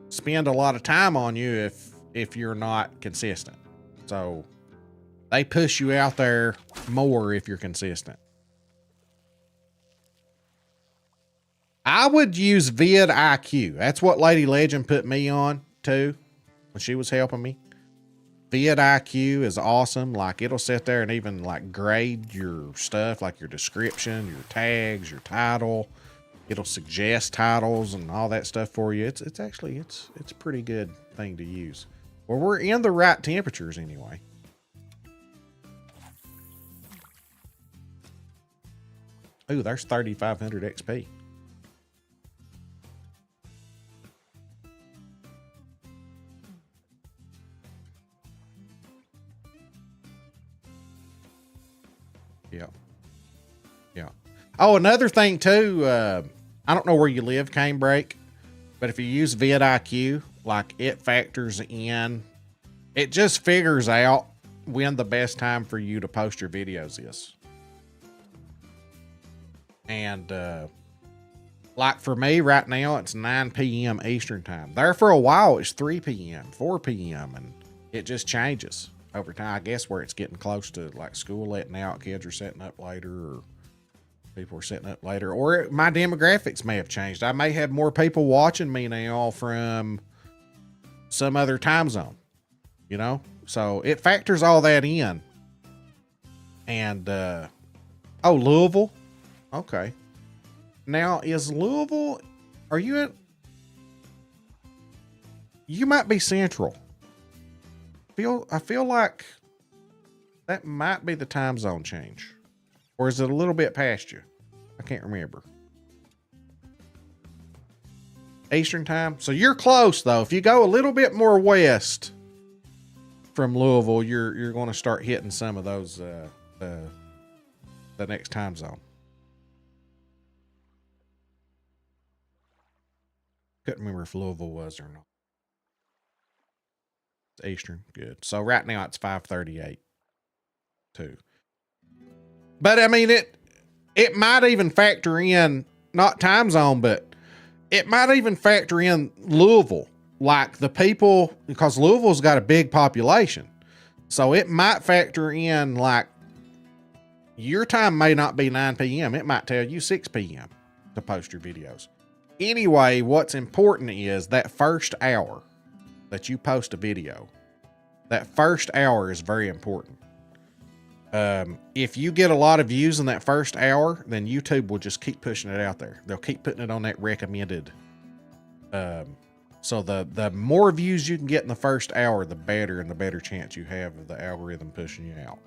spend a lot of time on you if you're not consistent. So they push you out there more if you're consistent. I would use vidIQ. That's what Lady Legend put me on too when she was helping me. vidIQ is awesome. Like it'll sit there and even like grade your stuff, like your description, your tags, your title. It'll suggest titles and all that stuff for you. It's actually a pretty good thing to use. Well, we're in the right temperatures anyway. Ooh, there's 3,500 XP. Yeah. Yeah. Oh, another thing too, I don't know where you live, Canebrake, but if you use vidIQ, like it factors in, it just figures out when the best time for you to post your videos is. And like for me right now, it's 9 p.m. Eastern time. There for a while, it's 3 p.m., 4 p.m., and it just changes. over time. I guess where it's getting close to like school letting out, kids are setting up later, or people are setting up later, or my demographics may have changed. I may have more people watching me now from some other time zone, you know? So it factors all that in. And, oh, Louisville. Okay. Now, is Louisville, are you in, you might be central. I feel like that might be the time zone change. Or is it a little bit past you? I can't remember. Eastern time. So you're close though. If you go a little bit more west from Louisville, you're going to start hitting some of those the next time zone. Couldn't remember if Louisville was or not. It's Eastern. Good. So right now it's 5:38 too. But I mean it might even factor in not time zone, but it might even factor in Louisville, like the people, because Louisville's got a big population. So it might factor in like your time may not be 9 p.m. It might tell you 6 p.m. to post your videos. Anyway, what's important is that first hour that you post a video. That first hour is very important. If you get a lot of views in that first hour, then YouTube will just keep pushing it out there. They'll keep putting it on that recommended. So the more views you can get in the first hour, the better, and the better chance you have of the algorithm pushing you out.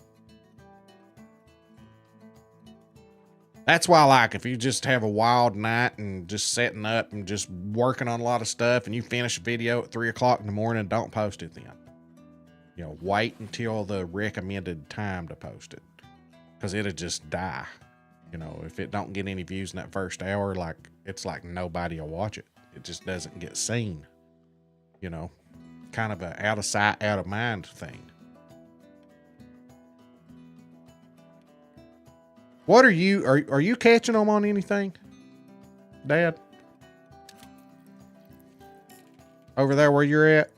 That's why, like, if you just have a wild night and just setting up and just working on a lot of stuff and you finish a video at 3 o'clock in the morning, don't post it then. You know, wait until the recommended time to post it, because it'll just die. You know, if it don't get any views in that first hour, like, it's like nobody will watch it. It just doesn't get seen. You know, kind of a out of sight, out of mind thing. What are you catching them on anything, Dad? Over there where you're at?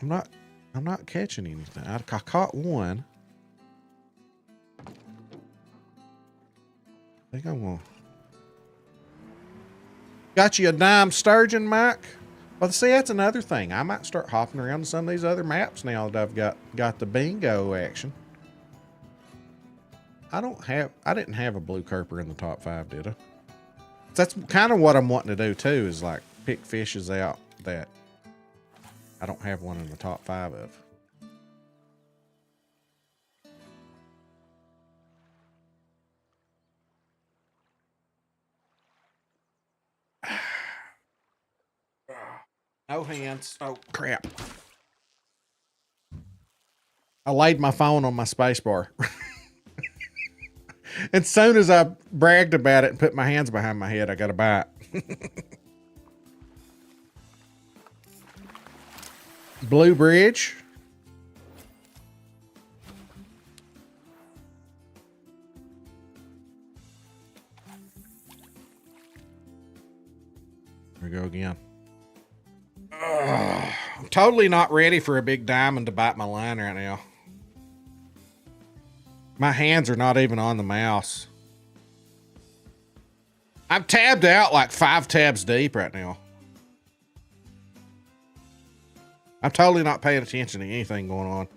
I'm not catching anything. I caught one. I think I'm gonna. Got you a dime sturgeon, Mike? Well, see, that's another thing. I might start hopping around to some of these other maps now that I've got the bingo action. I didn't have a blue kerper in the top 5, did I? That's kind of what I'm wanting to do too, is like pick fishes out that I don't have one in the top 5 of. No hands. Oh, crap. I laid my phone on my space bar. As soon as I bragged about it and put my hands behind my head, I got a bite. Blue Bridge. Here we go again. I'm totally not ready for a big diamond to bite my line right now. My hands are not even on the mouse. I'm tabbed out like 5 tabs deep right now. I'm totally not paying attention to anything going on.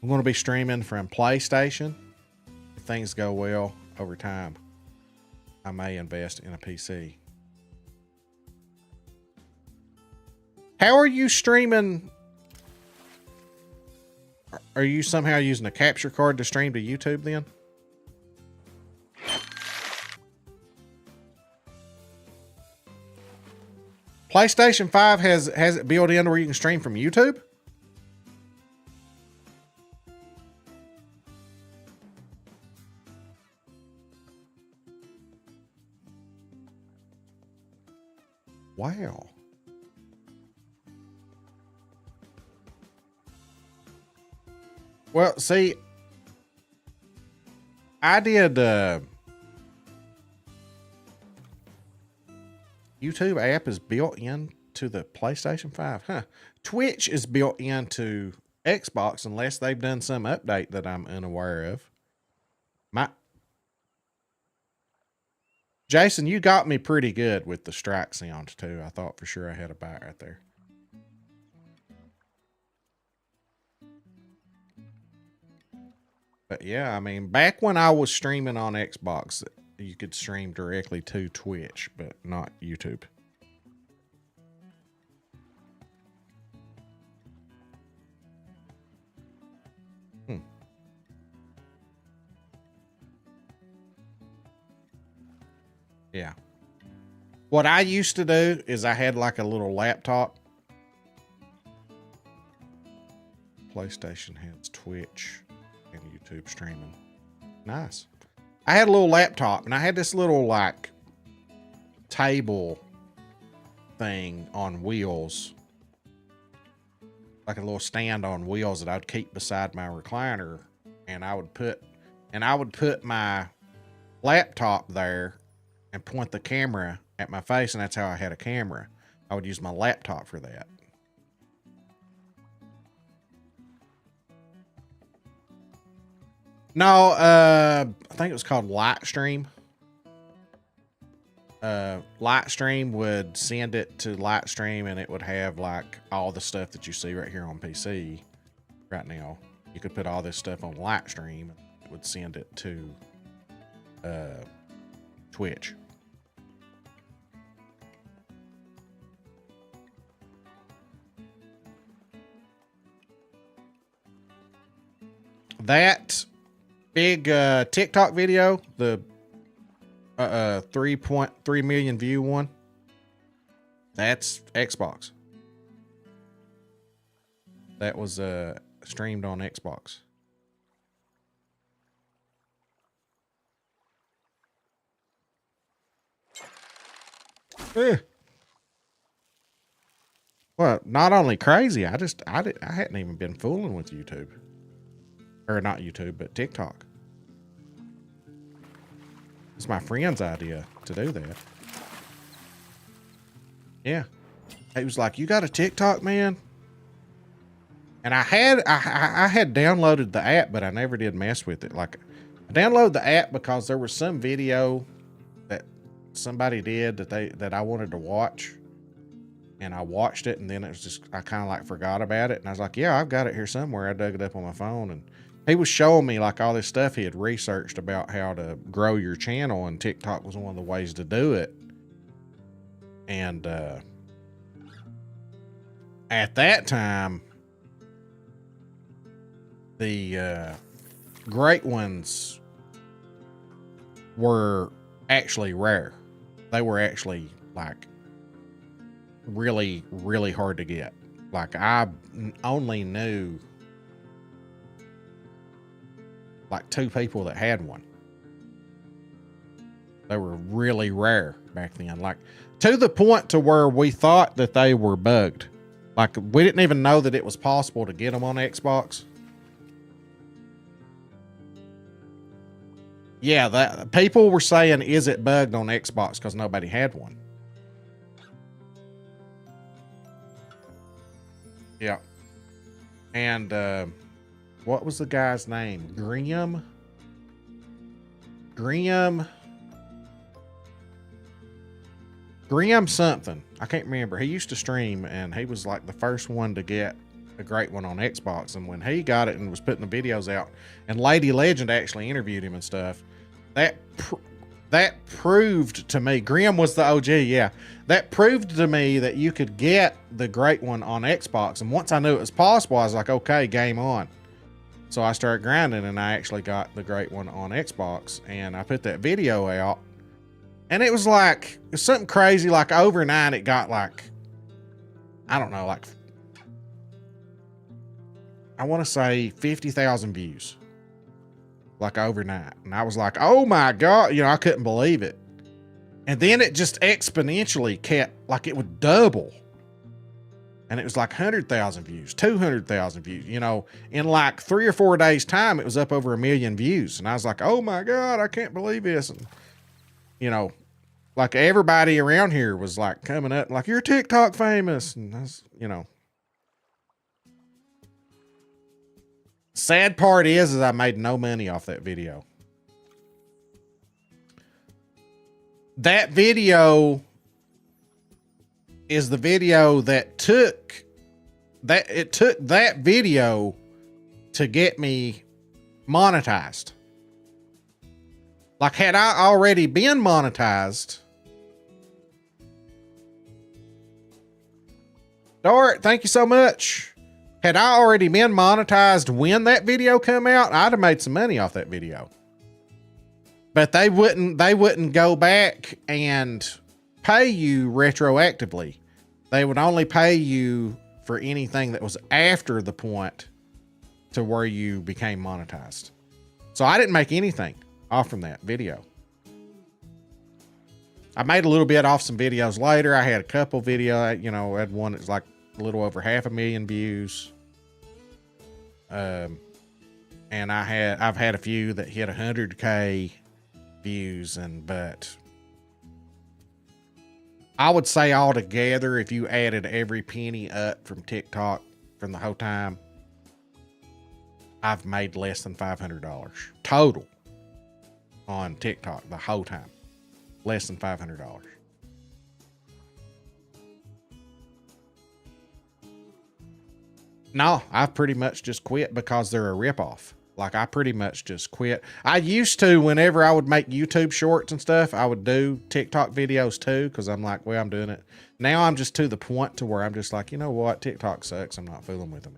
I'm going to be streaming from PlayStation. If things go well over time, I may invest in a PC. How are you streaming? Are you somehow using a capture card to stream to YouTube then? PlayStation 5 has it built in where you can stream from YouTube? Wow. Well, see, I did YouTube app is built into the PlayStation 5. Huh. Twitch is built into Xbox unless they've done some update that I'm unaware of. Jason, you got me pretty good with the strike sound too. I thought for sure I had a bite right there. But yeah, I mean, back when I was streaming on Xbox, you could stream directly to Twitch, but not YouTube. Yeah. What I used to do is I had like a little laptop. PlayStation has Twitch and YouTube streaming. Nice. I had a little laptop and I had this little like table thing on wheels. Like a little stand on wheels that I'd keep beside my recliner, and I would put my laptop there and point the camera at my face, and that's how I had a camera. I would use my laptop for that. No, I think it was called Lightstream. Lightstream would send it to Lightstream, and it would have like all the stuff that you see right here on PC right now. You could put all this stuff on Lightstream, and it would send it to Twitch. That big TikTok video, the 3.3 million view one, that's Xbox. That was streamed on Xbox. Well, not only crazy, I hadn't even been fooling with YouTube. Or not YouTube, but TikTok. It's my friend's idea to do that. Yeah. He was like, "You got a TikTok, man?" And I had downloaded the app, but I never did mess with it. Like, I downloaded the app because there was some video that somebody did that I wanted to watch. And I watched it, and then it was just, I kind of like forgot about it. And I was like, yeah, I've got it here somewhere. I dug it up on my phone, and he was showing me like all this stuff he had researched about how to grow your channel, and TikTok was one of the ways to do it. And at that time, the great ones were actually rare. They were actually like really, really hard to get. Like, I only knew like 2 people that had one. They were really rare back then, like to the point to where we thought that they were bugged. Like, we didn't even know that it was possible to get them on Xbox. Yeah, that people were saying, is it bugged on Xbox because nobody had one? Yeah. And what was the guy's name? Graham something. I can't remember. He used to stream, and he was like the first one to get a great one on Xbox. And when he got it and was putting the videos out, and Lady Legend actually interviewed him and stuff, that proved to me, Grim was the OG, yeah. That proved to me that you could get the great one on Xbox. And once I knew it was possible, I was like, okay, game on. So I started grinding, and I actually got the great one on Xbox, and I put that video out. And it was like, it was something crazy, like overnight it got like, I don't know, like, I want to say 50,000 views. Like overnight. And I was like, oh my God, you know, I couldn't believe it. And then it just exponentially kept, like, it would double. And it was like 100,000 views, 200,000 views, you know, in like 3 or 4 days time, it was up over 1 million views. And I was like, oh my God, I can't believe this. And, you know, like everybody around here was like coming up like, you're TikTok famous. And that's, you know, sad part is I made no money off that video. That video is the video that took that video to get me monetized. Like, had I already been monetized, Darth, thank you so much. Had I already been monetized when that video come out, I'd have made some money off that video. But they wouldn't go back and pay you retroactively. They would only pay you for anything that was after the point to where you became monetized. So I didn't make anything off from that video. I made a little bit off some videos later. I had a couple videos, you know, I had one that's like a little over 500,000 views. And I've had a few that hit 100K views, but I would say altogether, if you added every penny up from TikTok from the whole time, I've made less than $500 total on TikTok the whole time. Less than $500. No, I've pretty much just quit because they're a ripoff. Like, I pretty much just quit. I used to, whenever I would make YouTube shorts and stuff, I would do TikTok videos too, because I'm like, well, I'm doing it. Now I'm just to the point to where I'm just like, you know what? TikTok sucks. I'm not fooling with them.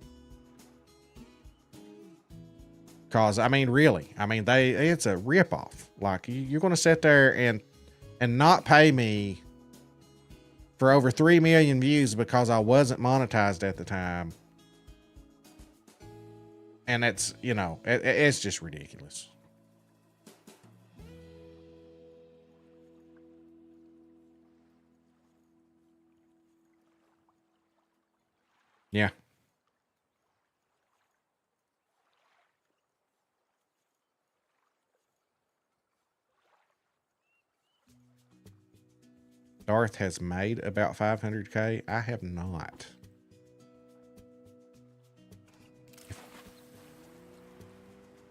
Because, I mean, really, I mean, it's a ripoff. Like, you're going to sit there and not pay me for over 3 million views because I wasn't monetized at the time. And it's, you know, it's just ridiculous. Yeah. Darth has made about 500K. I have not.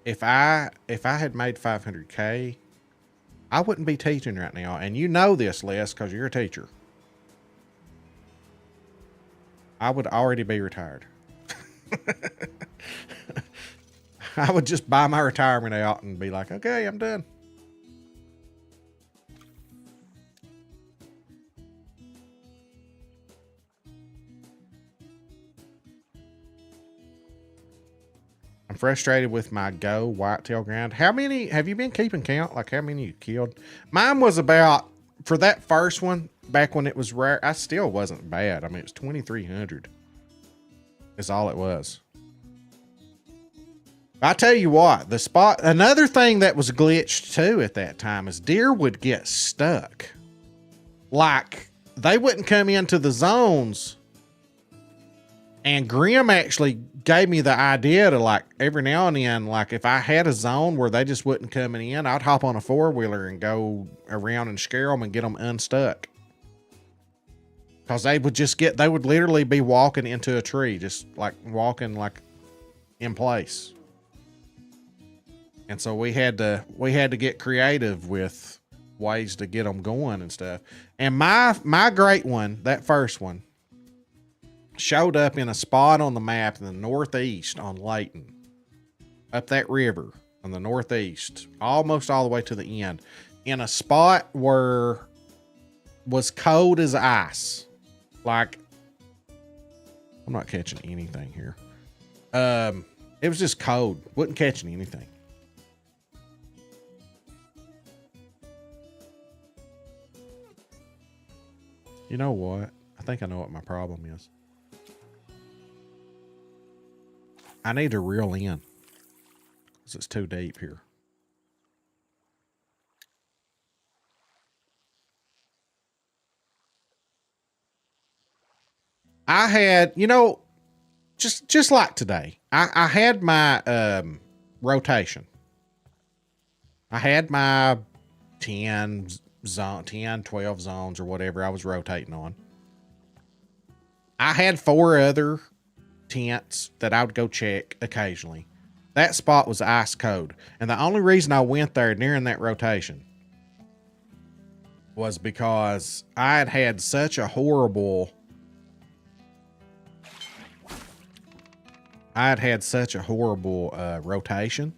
If I had made 500K, I wouldn't be teaching right now. And you know this, Les, because you're a teacher. I would already be retired. I would just buy my retirement out and be like, okay, I'm done. I'm frustrated with my Go whitetail ground. How many have you been keeping count? Like, how many you killed? Mine was about, for that first one, back when it was rare, I still wasn't bad. I mean, it was 2,300 is all it was. I tell you what, another thing that was glitched too at that time is deer would get stuck. Like, they wouldn't come into the zones. And Grim actually gave me the idea to, like, every now and then, like, if I had a zone where they just wasn't coming in, I'd hop on a 4-wheeler and go around and scare them and get them unstuck. Because they would literally be walking into a tree, just like walking like in place. And so we had to get creative with ways to get them going and stuff. And my great one, that first one, showed up in a spot on the map in the northeast on Layton, up that river on the northeast, almost all the way to the end, in a spot where was cold as ice. Like, I'm not catching anything here. It was just cold. Wasn't catching anything. You know what? I think I know what my problem is. I need to reel in because it's too deep here. I had, you know, just like today, I had my rotation. I had my 10, 12 zones or whatever I was rotating on. I had 4 other tents that I would go check occasionally. That spot was ice cold. And the only reason I went there during that rotation was because I had such a horrible rotation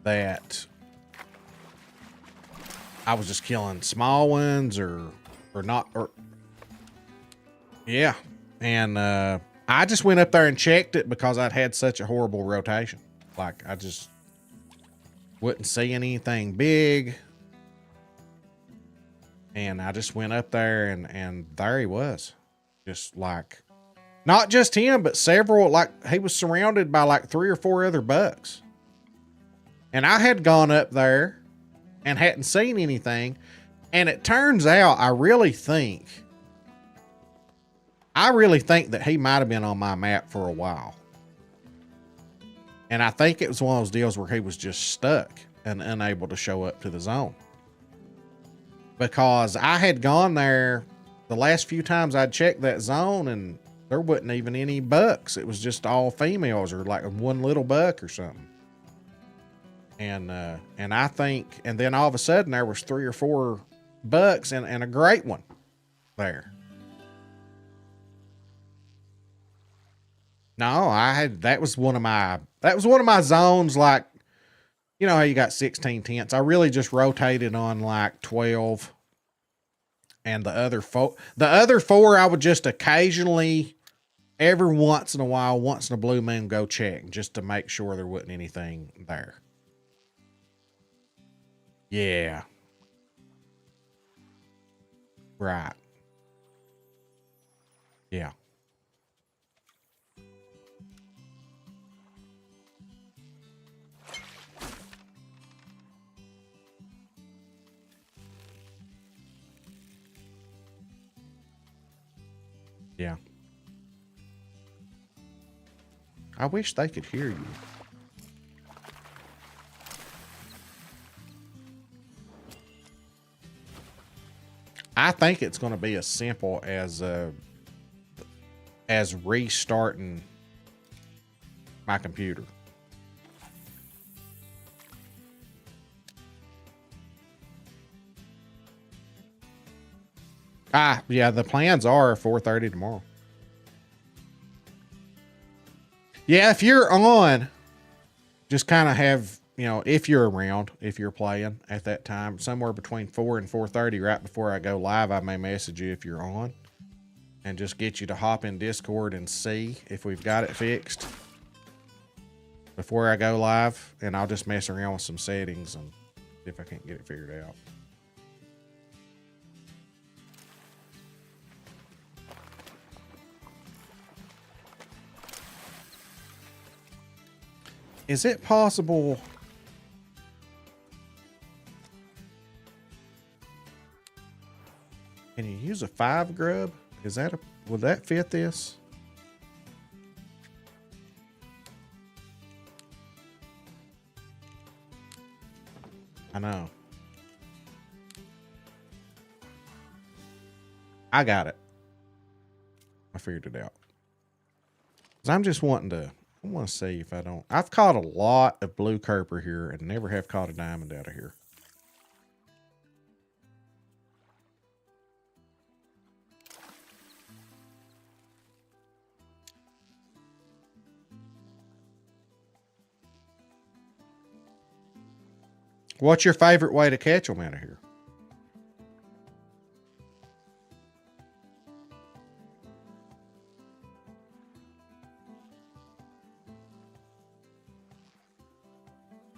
that I was just killing small ones or not, or yeah. And I just went up there and checked it because I'd had such a horrible rotation. Like I just wouldn't see anything big. And I just went up there and there he was. Just like, not just him, but several, like he was surrounded by like 3 or 4 other bucks. And I had gone up there and hadn't seen anything. And it turns out, I really think that he might have been on my map for a while. And I think it was one of those deals where he was just stuck and unable to show up to the zone. Because I had gone there the last few times I'd checked that zone and there wasn't even any bucks. It was just all females or like one little buck or something. And I think, and then all of a sudden there was 3 or 4 bucks and a great one there. No, that was one of my zones. Like, you know how you got 16 tents. I really just rotated on like 12, and the other 4 I would just occasionally, every once in a while, once in a blue moon, go check just to make sure there wasn't anything there. Yeah. Right. Yeah. Yeah. I wish they could hear you. I think it's going to be as simple as restarting my computer. Yeah, the plans are 4:30 tomorrow. Yeah, if you're on, just kind of have, you know, if you're around, if you're playing at that time, somewhere between 4 and 4:30, right before I go live, I may message you if you're on and just get you to hop in Discord and see if we've got it fixed before I go live. And I'll just mess around with some settings and see if I can't get it figured out. Is it possible? Can you use a 5 grub? Would that fit this? I know. I got it. I figured it out. 'Cause I'm just wanting to, I want to see if I've caught a lot of blue kerper here and never have caught a diamond out of here. What's your favorite way to catch them out of here?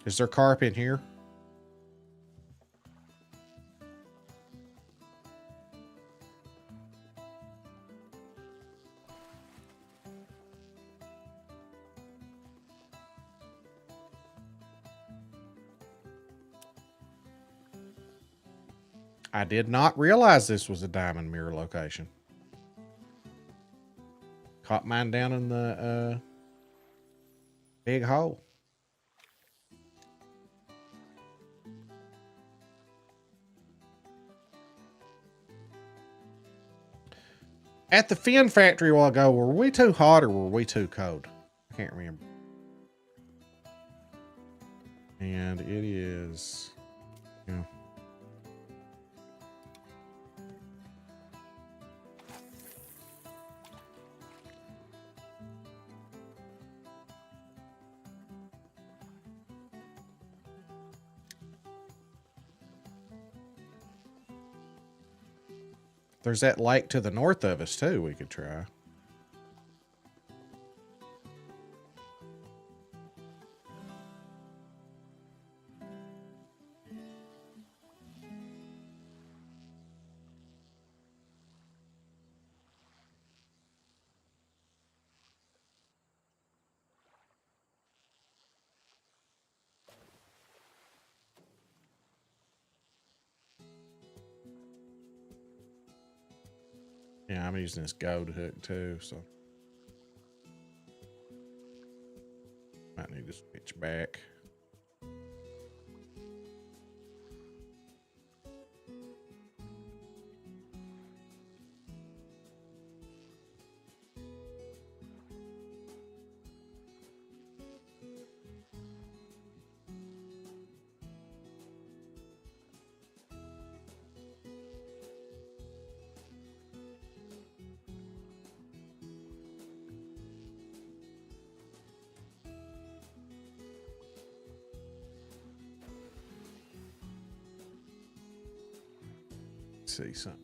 Is there carp in here? I did not realize this was a diamond mirror location. Caught mine down in the big hole. At the fin factory a while ago, were we too hot or were we too cold? I can't remember. And it is, yeah. There's that lake to the north of us too we could try. Yeah, I'm using this gold hook too, so might need to switch back. See something.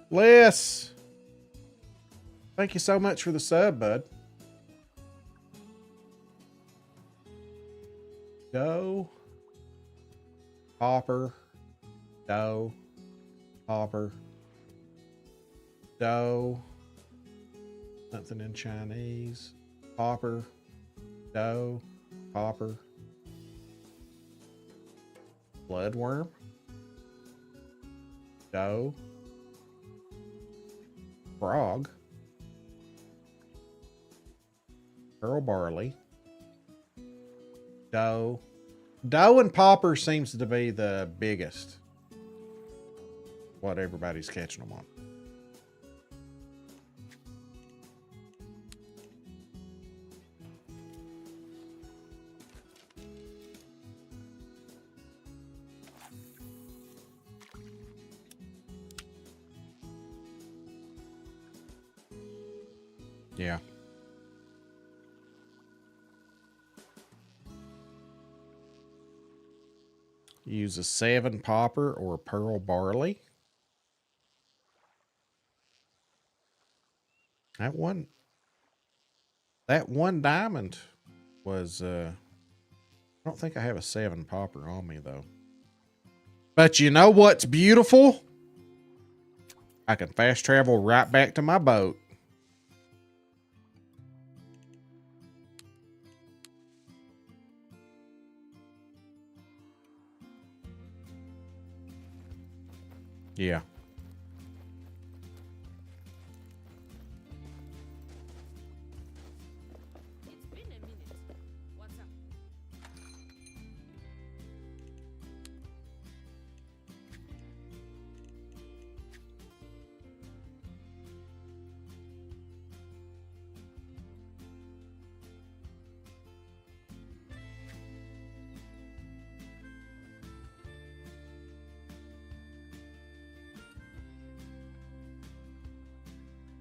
Les, thank you so much for the sub, bud. Doe, hopper, doe, hopper, doe. Something in Chinese. Hopper. Doe. Hopper. Bloodworm. Doe. Frog. Pearl barley. Doe. Doe and popper seems to be the biggest. What everybody's catching them on. Yeah. Use a 7 popper or pearl barley. That one diamond was, I don't think I have a 7 popper on me though. But you know what's beautiful? I can fast travel right back to my boat. Yeah. It's been a minute. What's up?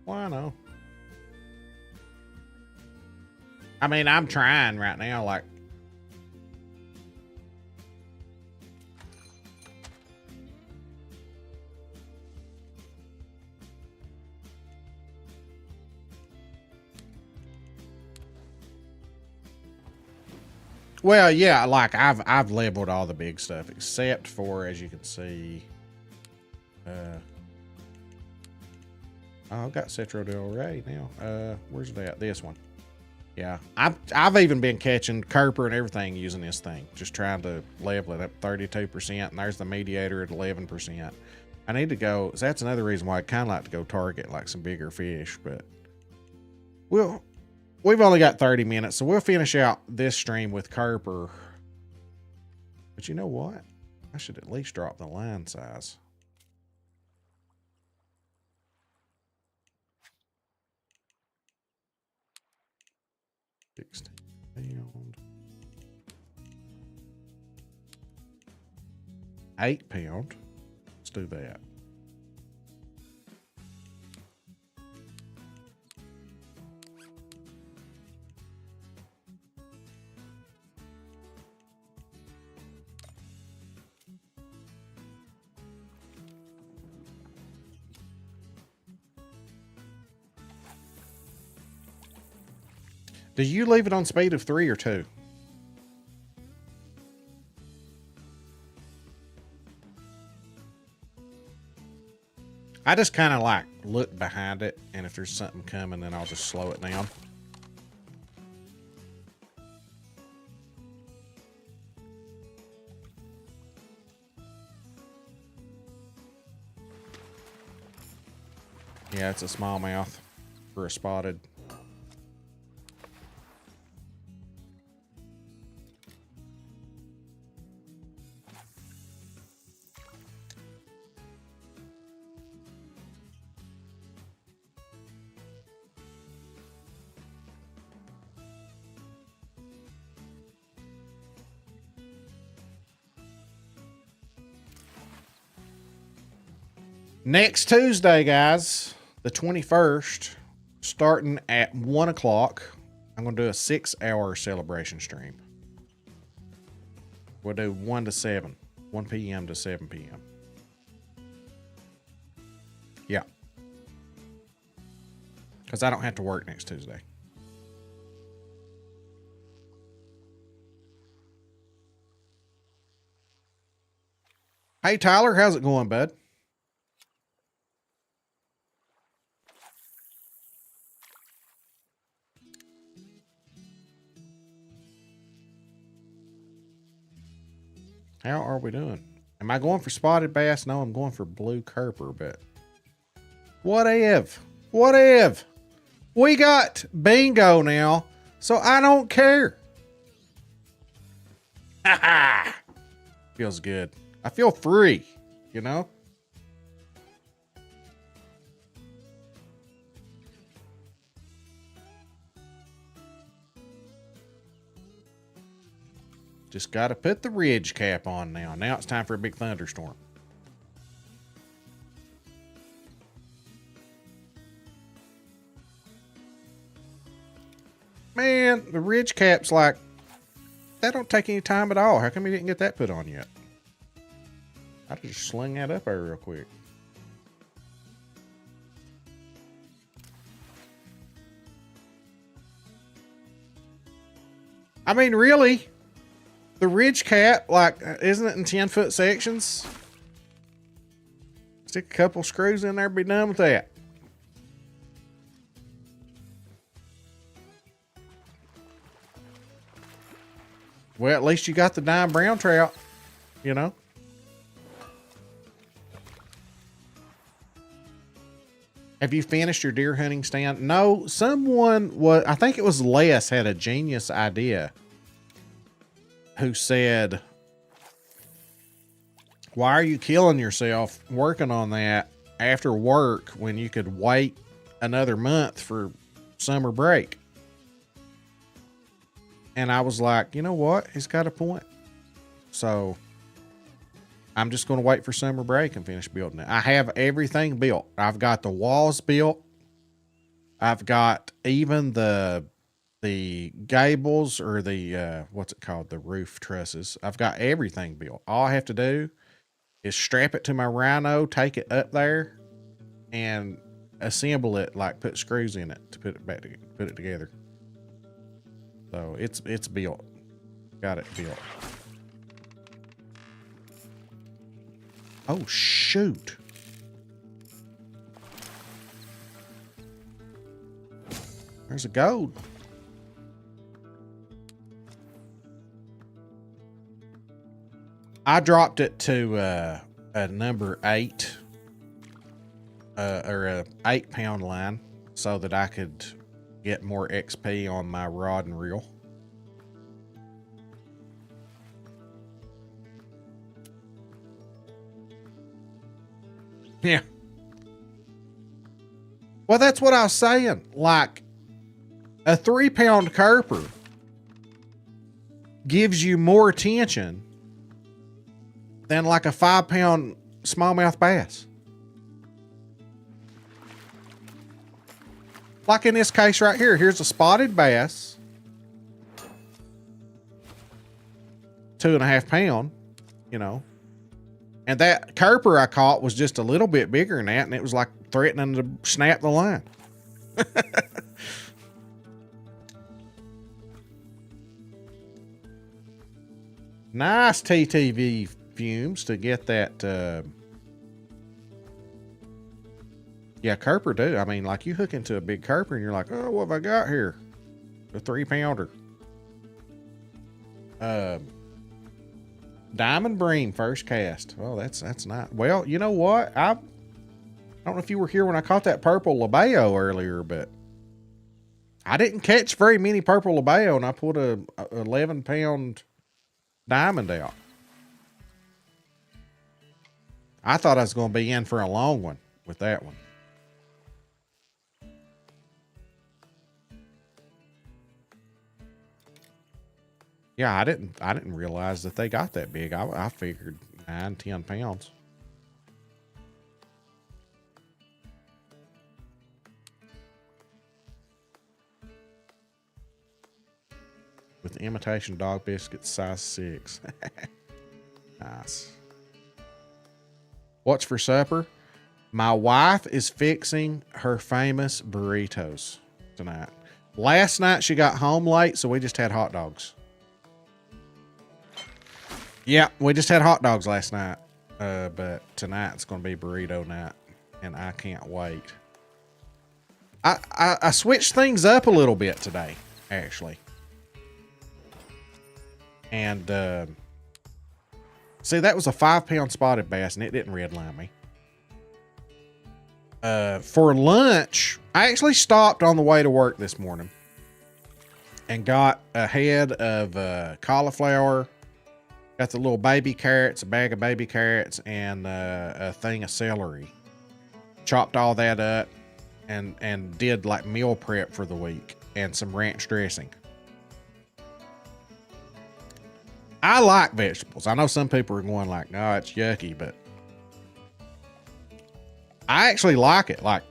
Well, I know. I mean, I'm trying right now, like. Well, yeah, like I've leveled all the big stuff except for, as you can see, I've got Cetro Del Rey now. Where's that? This one. Yeah, I've even been catching Kerper and everything using this thing, just trying to level it up 32%, and there's the mediator at 11%. I need to go. So that's another reason why I kind of like to go target like some bigger fish, but we'll we've only got 30 minutes, so we'll finish out this stream with Kerper. But you know what? I should at least drop the line size. £16. £8. Let's do that. Do you leave it on speed of 3 or 2? I just kind of like look behind it, and if there's something coming, then I'll just slow it down. Yeah, it's a smallmouth for a spotted. Next Tuesday, guys, the 21st, starting at 1 o'clock, I'm going to do a 6-hour celebration stream. We'll do 1 to 7, 1 p.m. to 7 p.m. Yeah. Because I don't have to work next Tuesday. Hey, Tyler, how's it going, bud? How are we doing? Am I going for spotted bass? No, I'm going for blue Kerper, but whatever. Whatever. We got bingo now, so I don't care. Ha ha! Feels good. I feel free, you know? Just got to put the ridge cap on now. Now it's time for a big thunderstorm. Man, the ridge cap's like, that don't take any time at all. How come you didn't get that put on yet? I'd just sling that up there real quick. I mean, really? The ridge cap, like, isn't it in 10-foot sections? Stick a couple screws in there, be done with that. Well, at least you got the dime brown trout, you know? Have you finished your deer hunting stand? No, someone was, I think it was Les, had a genius idea. Who said, why are you killing yourself working on that after work when you could wait another month for summer break? And I was like, you know what? He's got a point. So I'm just going to wait for summer break and finish building it. I have everything built. I've got the walls built. I've got even the gables, or the, what's it called? The roof trusses. I've got everything built. All I have to do is strap it to my Rhino, take it up there, and assemble it, like put screws in it to put it back together, put it together. So it's built. Got it built. Oh, shoot. There's a gold. I dropped it to a number 8, or a 8-pound line, so that I could, get more XP on my rod and reel. Yeah. Well, that's what I was saying. Like, a 3-pound kerper gives you more attention than like a 5-pound smallmouth bass. Like in this case right here, here's a spotted bass, 2.5 pound, you know, and that kerper I caught was just a little bit bigger than that, and it was like threatening to snap the line. Nice TTV fumes to get that. Yeah, kerper do. I mean, like you hook into a big kerper and you're like, oh, what have I got here? A 3-pounder. Diamond bream first cast. Oh, that's not. Well, you know what? I don't know if you were here when I caught that purple Labeo earlier, but I didn't catch very many purple Labeo, and I put a 11-pound diamond out. I thought I was going to be in for a long one with that one. Yeah, I didn't realize that they got that big. I figured 9-10 pounds. With imitation dog biscuits, size 6. Nice. What's for supper? My wife is fixing her famous burritos tonight. Last night she got home late, so we just had hot dogs. Yeah, we just had hot dogs last night. But tonight it's going to be burrito night, and I can't wait. I switched things up a little bit today, actually. And see, that was a 5-pound spotted bass, and it didn't redline me. For lunch, I actually stopped on the way to work this morning and got a head of cauliflower, got the little baby carrots, a bag of baby carrots, and a thing of celery. Chopped all that up and did like meal prep for the week, and some ranch dressing. I like vegetables. I know some people are going like, no, it's yucky, but I actually like it. Like,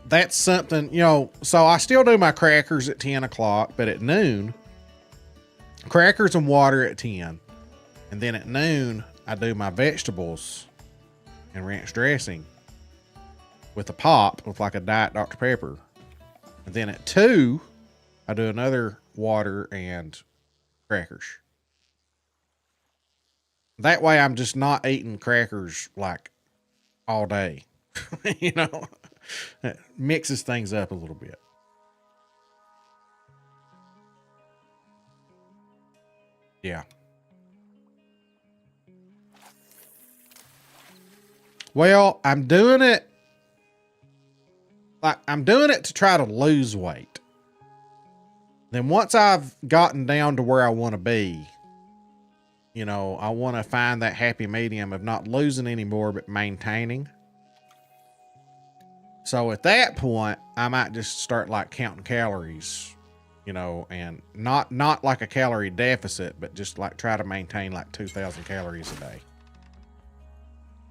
that's something, you know, so I still do my crackers at 10 o'clock, but at noon, crackers and water at 10. And then at noon, I do my vegetables and ranch dressing with a pop with like a Diet Dr. Pepper. And then at 2, I do another water and crackers. That way I'm just not eating crackers like all day. You know, it mixes things up a little bit. Yeah. Well, I'm doing it to try to lose weight. Then once I've gotten down to where I want to be, you know, I want to find that happy medium of not losing anymore, but maintaining. So at that point, I might just start like counting calories, you know, and not like a calorie deficit, but just like try to maintain like 2,000 calories a day.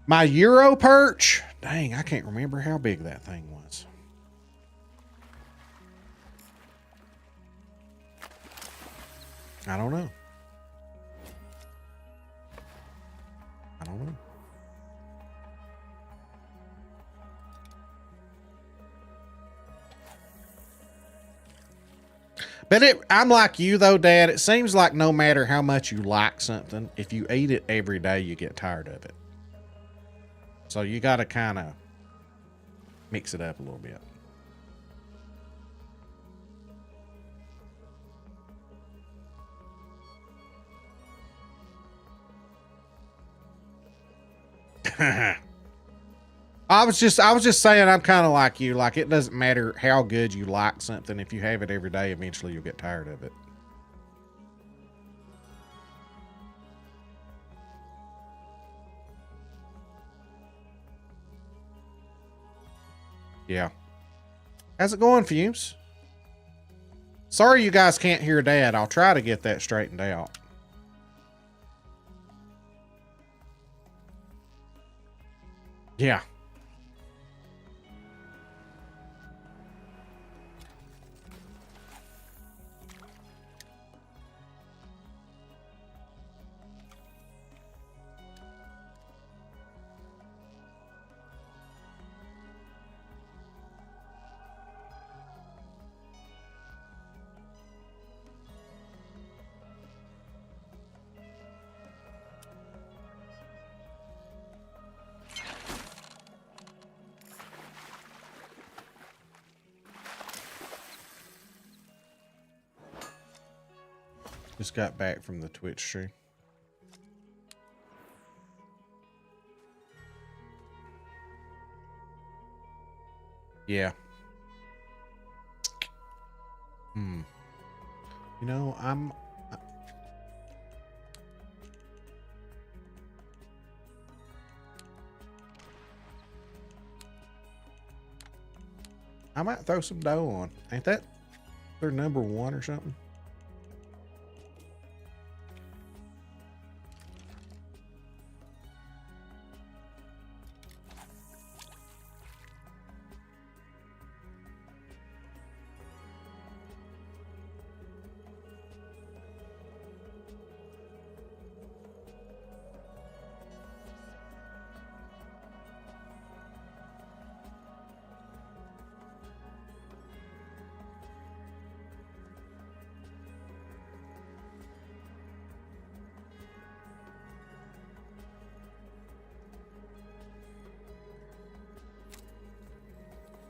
My Euro perch, dang, I can't remember how big that thing was. I don't know. But I'm like you though, Dad. It seems like no matter how much you like something, if you eat it every day, you get tired of it. So you got to kind of mix it up a little bit. I was just saying I'm kind of like you. Like, it doesn't matter how good you like something. If you have it every day, eventually you'll get tired of it. Yeah. How's it going, Fumes? Sorry you guys can't hear Dad. I'll try to get that straightened out. Yeah. Just got back from the Twitch stream. Yeah. You know, I might throw some dough on. Ain't that their number one or something?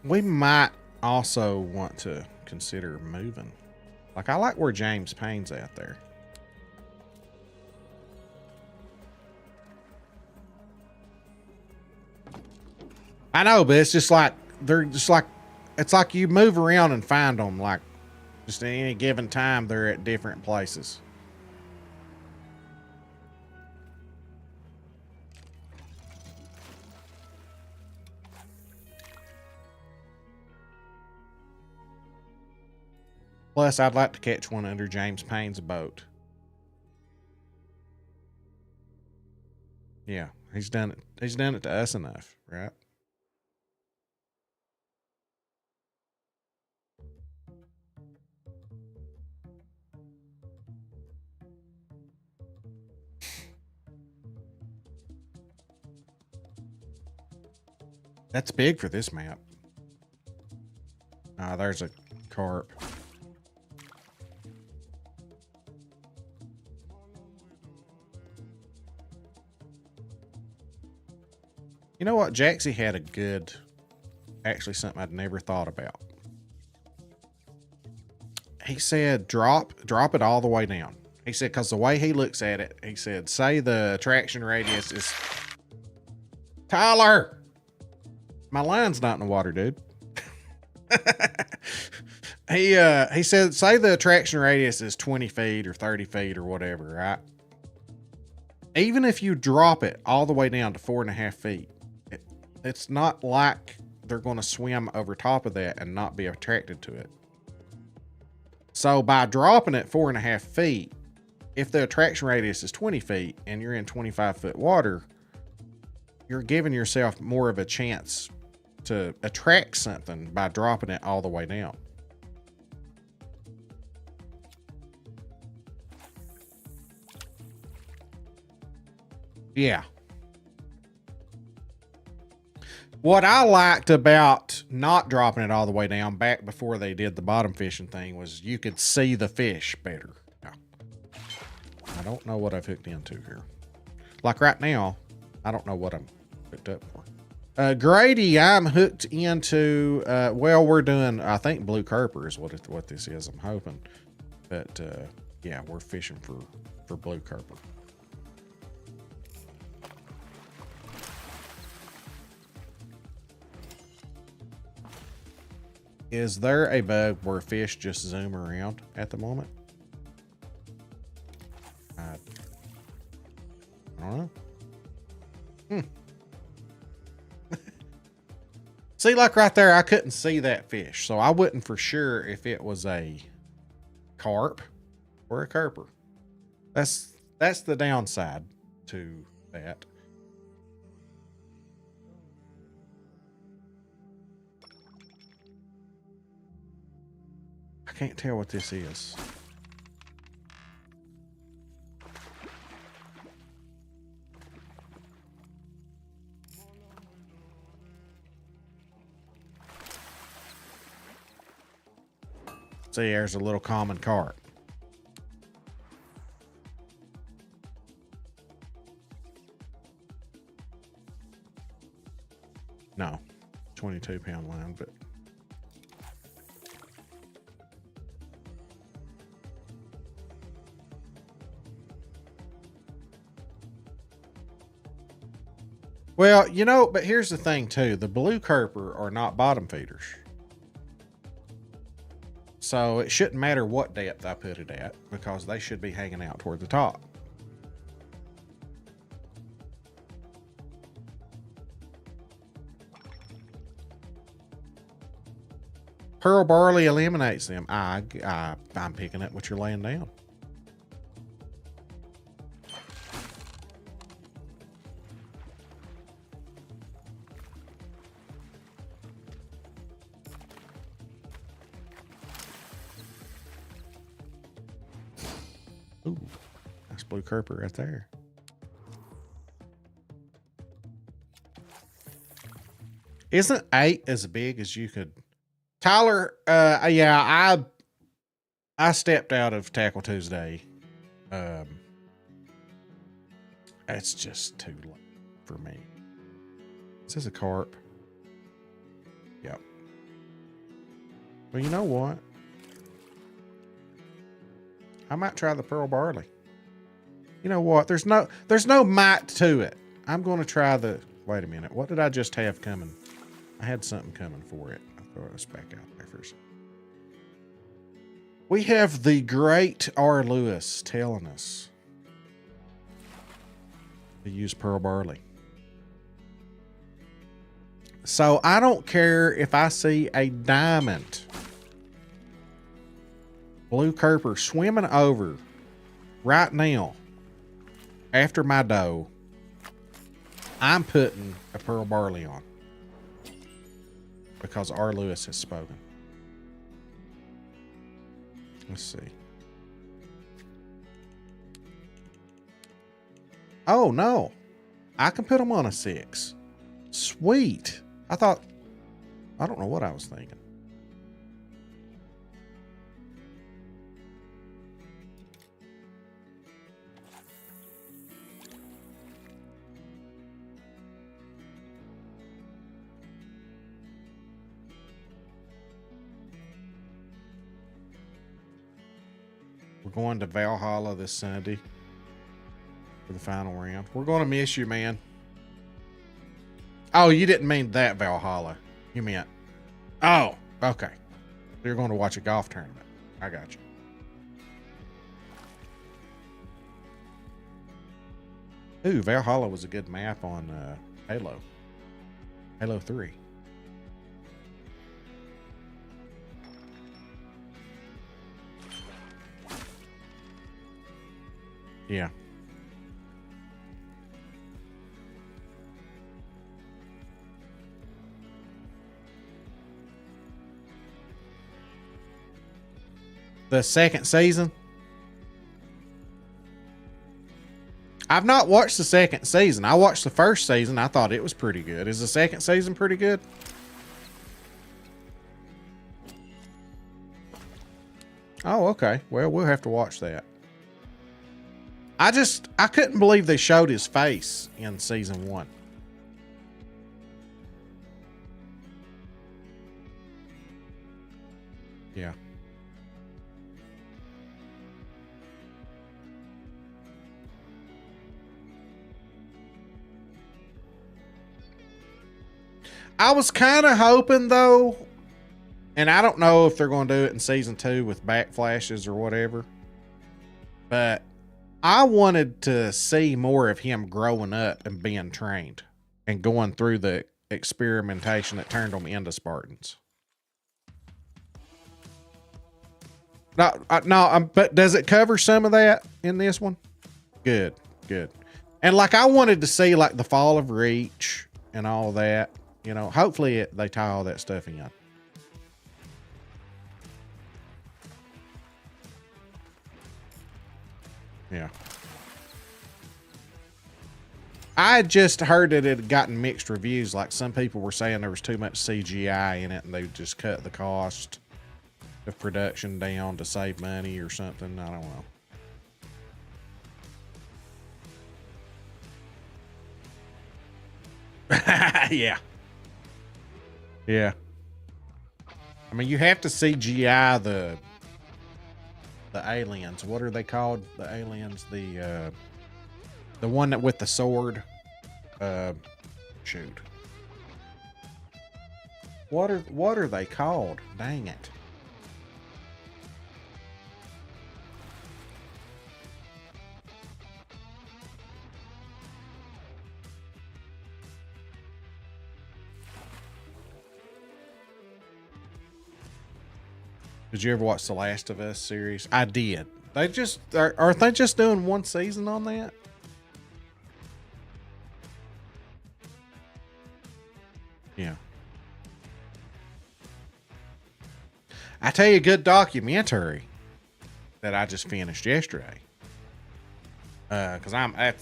We might also want to consider moving. Like, I like where James Payne's at there. I know, but it's just like, they're just like, it's like you move around and find them. Like, just at any given time, they're at different places. Plus, I'd like to catch one under James Payne's boat. Yeah, he's done it. He's done it to us enough, right? That's big for this map. Ah, there's a carp. You know what? Jaxie had a good, actually something I'd never thought about. He said, drop it all the way down. He said, because the way he looks at it, he said, say the traction radius is... Tyler! My line's not in the water, dude. He said, say the traction radius is 20 feet or 30 feet or whatever, right? Even if you drop it all the way down to 4.5 feet, it's not like they're going to swim over top of that and not be attracted to it. So by dropping it 4.5 feet, if the attraction radius is 20 feet and you're in 25-foot water, you're giving yourself more of a chance to attract something by dropping it all the way down. Yeah. What I liked about not dropping it all the way down back before they did the bottom fishing thing was you could see the fish better. Yeah. I don't know what I've hooked into here. Like right now, I don't know what I'm hooked up for. Grady, I'm hooked into, well, we're doing, I think blue carper is what this is, I'm hoping. But yeah, we're fishing for blue carper. Is there a bug where fish just zoom around at the moment? I don't know. See, like right there, I couldn't see that fish, so I wasn't for sure if it was a carp or a kerper. That's the downside to that. I can't tell what this is. See, there's a little common carp. No, 22-pound line, but well, you know, but here's the thing too. The blue kerper are not bottom feeders. So it shouldn't matter what depth I put it at because they should be hanging out toward the top. Pearl barley eliminates them. I'm picking up what you're laying down. Ooh, nice blue kerper right there. Isn't 8 as big as you could? Tyler, yeah, I stepped out of Tackle Tuesday. It's just too late for me. Is this a carp? Yep. Well, you know what? I might try the pearl barley. You know what? There's no might to it. I'm going to try the. Wait a minute. What did I just have coming? I had something coming for it. I thought it was back out there for a second. We have the great R. Lewis telling us to use pearl barley. So I don't care if I see a diamond blue kerper swimming over right now after my dough. I'm putting a pearl barley on because R. Lewis has spoken. Let's see. Oh no, I can put them on a 6. Sweet. I don't know what I was thinking. We're going to Valhalla this Sunday for the final round. We're going to miss you, man. Oh, you didn't mean that Valhalla. You meant, oh, okay. You're going to watch a golf tournament. I got you. Ooh, Valhalla was a good map on Halo 3. Yeah. The second season? I've not watched the second season. I watched the first season. I thought it was pretty good. Is the second season pretty good? Oh, okay. Well, we'll have to watch that. I couldn't believe they showed his face in season 1. Yeah. I was kind of hoping though, And I don't know if they're going to do it in season 2 with backflashes or whatever. But I wanted to see more of him growing up and being trained and going through the experimentation that turned them into Spartans. But does it cover some of that in this one? Good. And like, I wanted to see like the fall of Reach and all that, you know, hopefully they tie all that stuff in. Yeah. I just heard that it had gotten mixed reviews. Like, some people were saying there was too much CGI in it and they just cut the cost of production down to save money or something. I don't know. Yeah. I mean, you have to CGI the aliens. What are they called? The aliens, the one that with the sword. Shoot. What are they called? Dang it. Did you ever watch the Last of Us series? I did. They just aren't they just doing one season on that? Yeah. I tell you a good documentary that I just finished yesterday. Cause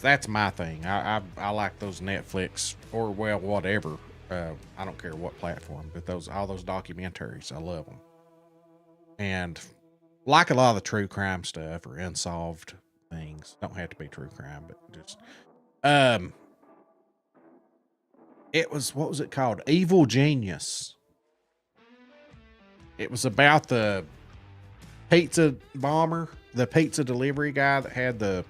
that's my thing. I like those Netflix or whatever. I don't care what platform, but all those documentaries, I love them. And like a lot of the true crime stuff or unsolved things, don't have to be true crime, but just, it was, what was it called? Evil Genius. It was about the pizza bomber, the pizza delivery guy that had the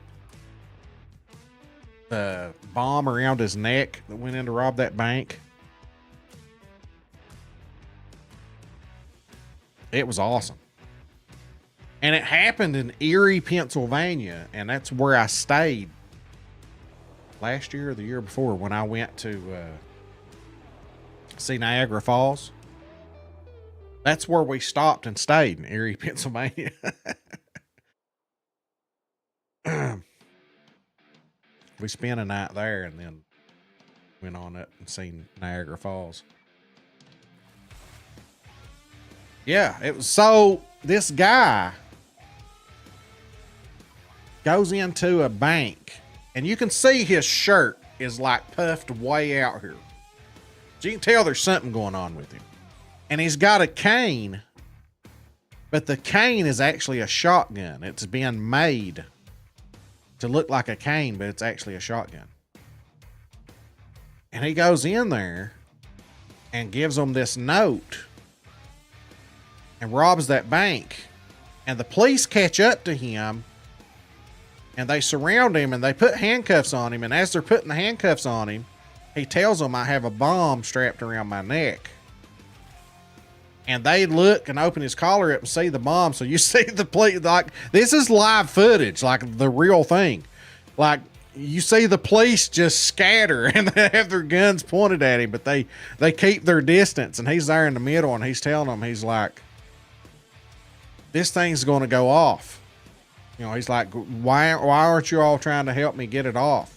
bomb around his neck that went in to rob that bank. It was awesome. And it happened in Erie, Pennsylvania, and that's where I stayed last year or the year before when I went to see Niagara Falls. That's where we stopped and stayed, in Erie, Pennsylvania. We spent a night there and then went on up and seen Niagara Falls. Yeah, it was. So this guy goes into a bank and you can see his shirt is like puffed way out here. So you can tell there's something going on with him. And he's got a cane, but the cane is actually a shotgun. It's been made to look like a cane, but it's actually a shotgun. And he goes in there and gives them this note and robs that bank. And the police catch up to him and they surround him and they put handcuffs on him. And as they're putting the handcuffs on him, he tells them, "I have a bomb strapped around my neck." And they look and open his collar up and see the bomb. So you see the police, like, this is live footage, like the real thing. Like, you see the police just scatter and they have their guns pointed at him, but they keep their distance. And he's there in the middle and he's telling them, he's like, this thing's going to go off. You know, he's like, why aren't you all trying to help me get it off?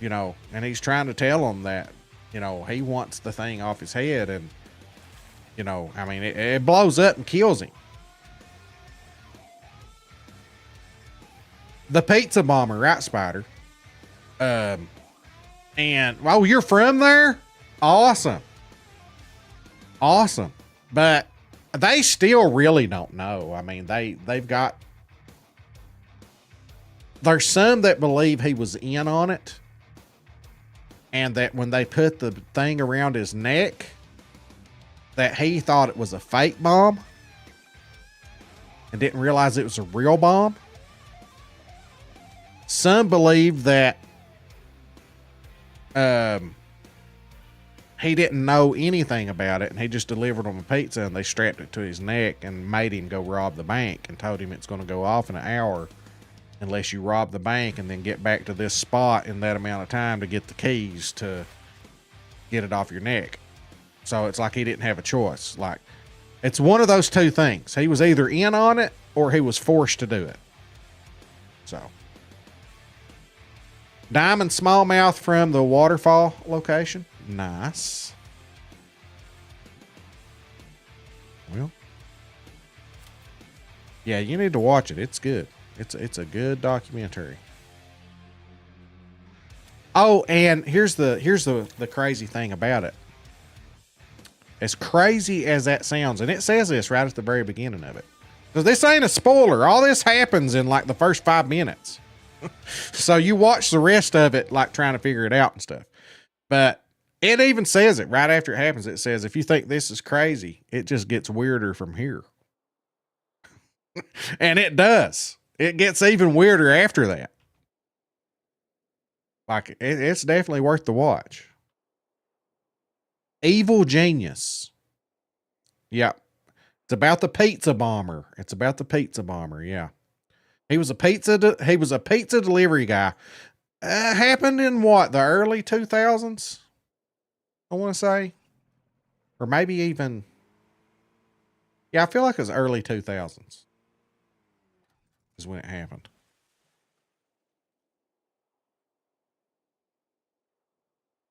You know, and he's trying to tell them that, you know, he wants the thing off his head. And, you know, I mean, it blows up and kills him. The pizza bomber, right, Spider? And, oh, you're from there? Awesome. Awesome. But they still really don't know. I mean, there's some that believe he was in on it. And that when they put the thing around his neck, that he thought it was a fake bomb and didn't realize it was a real bomb. Some believe that he didn't know anything about it, and he just delivered him a pizza, and they strapped it to his neck and made him go rob the bank and told him it's going to go off in an hour unless you rob the bank and then get back to this spot in that amount of time to get the keys to get it off your neck. So it's like he didn't have a choice. Like, it's one of those two things. He was either in on it or he was forced to do it. So, diamond smallmouth from the waterfall location. Nice. Well, yeah, you need to watch it. It's good. It's a good documentary. Oh, and here's the crazy thing about it. As crazy as that sounds, and it says this right at the very beginning of it. Because this ain't a spoiler. All this happens in like the first 5 minutes. So you watch the rest of it like trying to figure it out and stuff. But it even says it right after it happens. It says, if you think this is crazy, it just gets weirder from here. And it does. It gets even weirder after that. Like, it's definitely worth the watch. Evil Genius. Yeah. It's about the pizza bomber. Yeah. He was a pizza delivery guy. Happened in what? The early 2000s? I want to say. Or maybe even. Yeah, I feel like it was early 2000s. Is when it happened.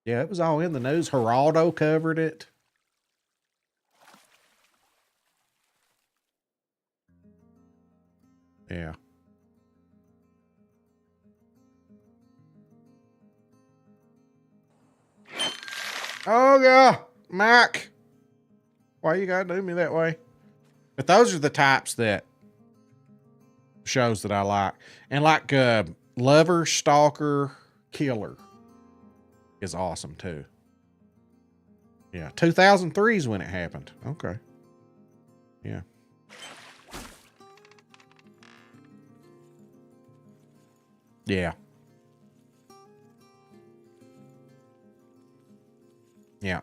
Yeah, it was all in the news. Geraldo covered it. Yeah. Oh, yeah. Mac. Why you gotta do me that way? But those are the types that shows that I like. And like Lover, Stalker, Killer is awesome too. Yeah. 2003 is when it happened. Okay. Yeah. Yeah. Yeah.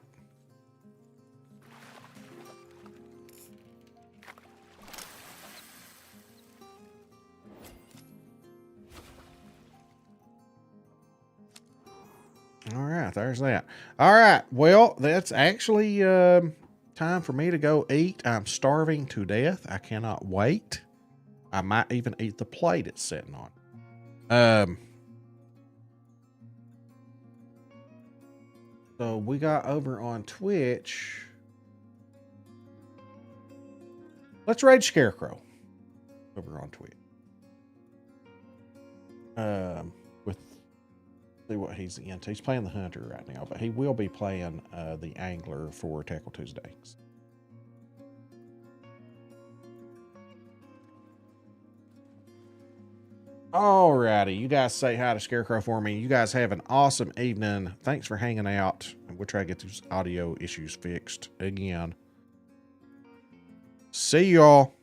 All right, there's that. All right, well, that's actually time for me to go eat. I'm starving to death. I cannot wait. I might even eat the plate it's sitting on. So we got over on Twitch. Let's raid Scarecrow over on Twitch. With see what he's into. He's playing the Hunter right now, but he will be playing the Angler for Tackle Tuesdays. Alrighty, you guys say hi to Scarecrow for me. You guys have an awesome evening. Thanks for hanging out. We'll try to get these audio issues fixed again. See y'all.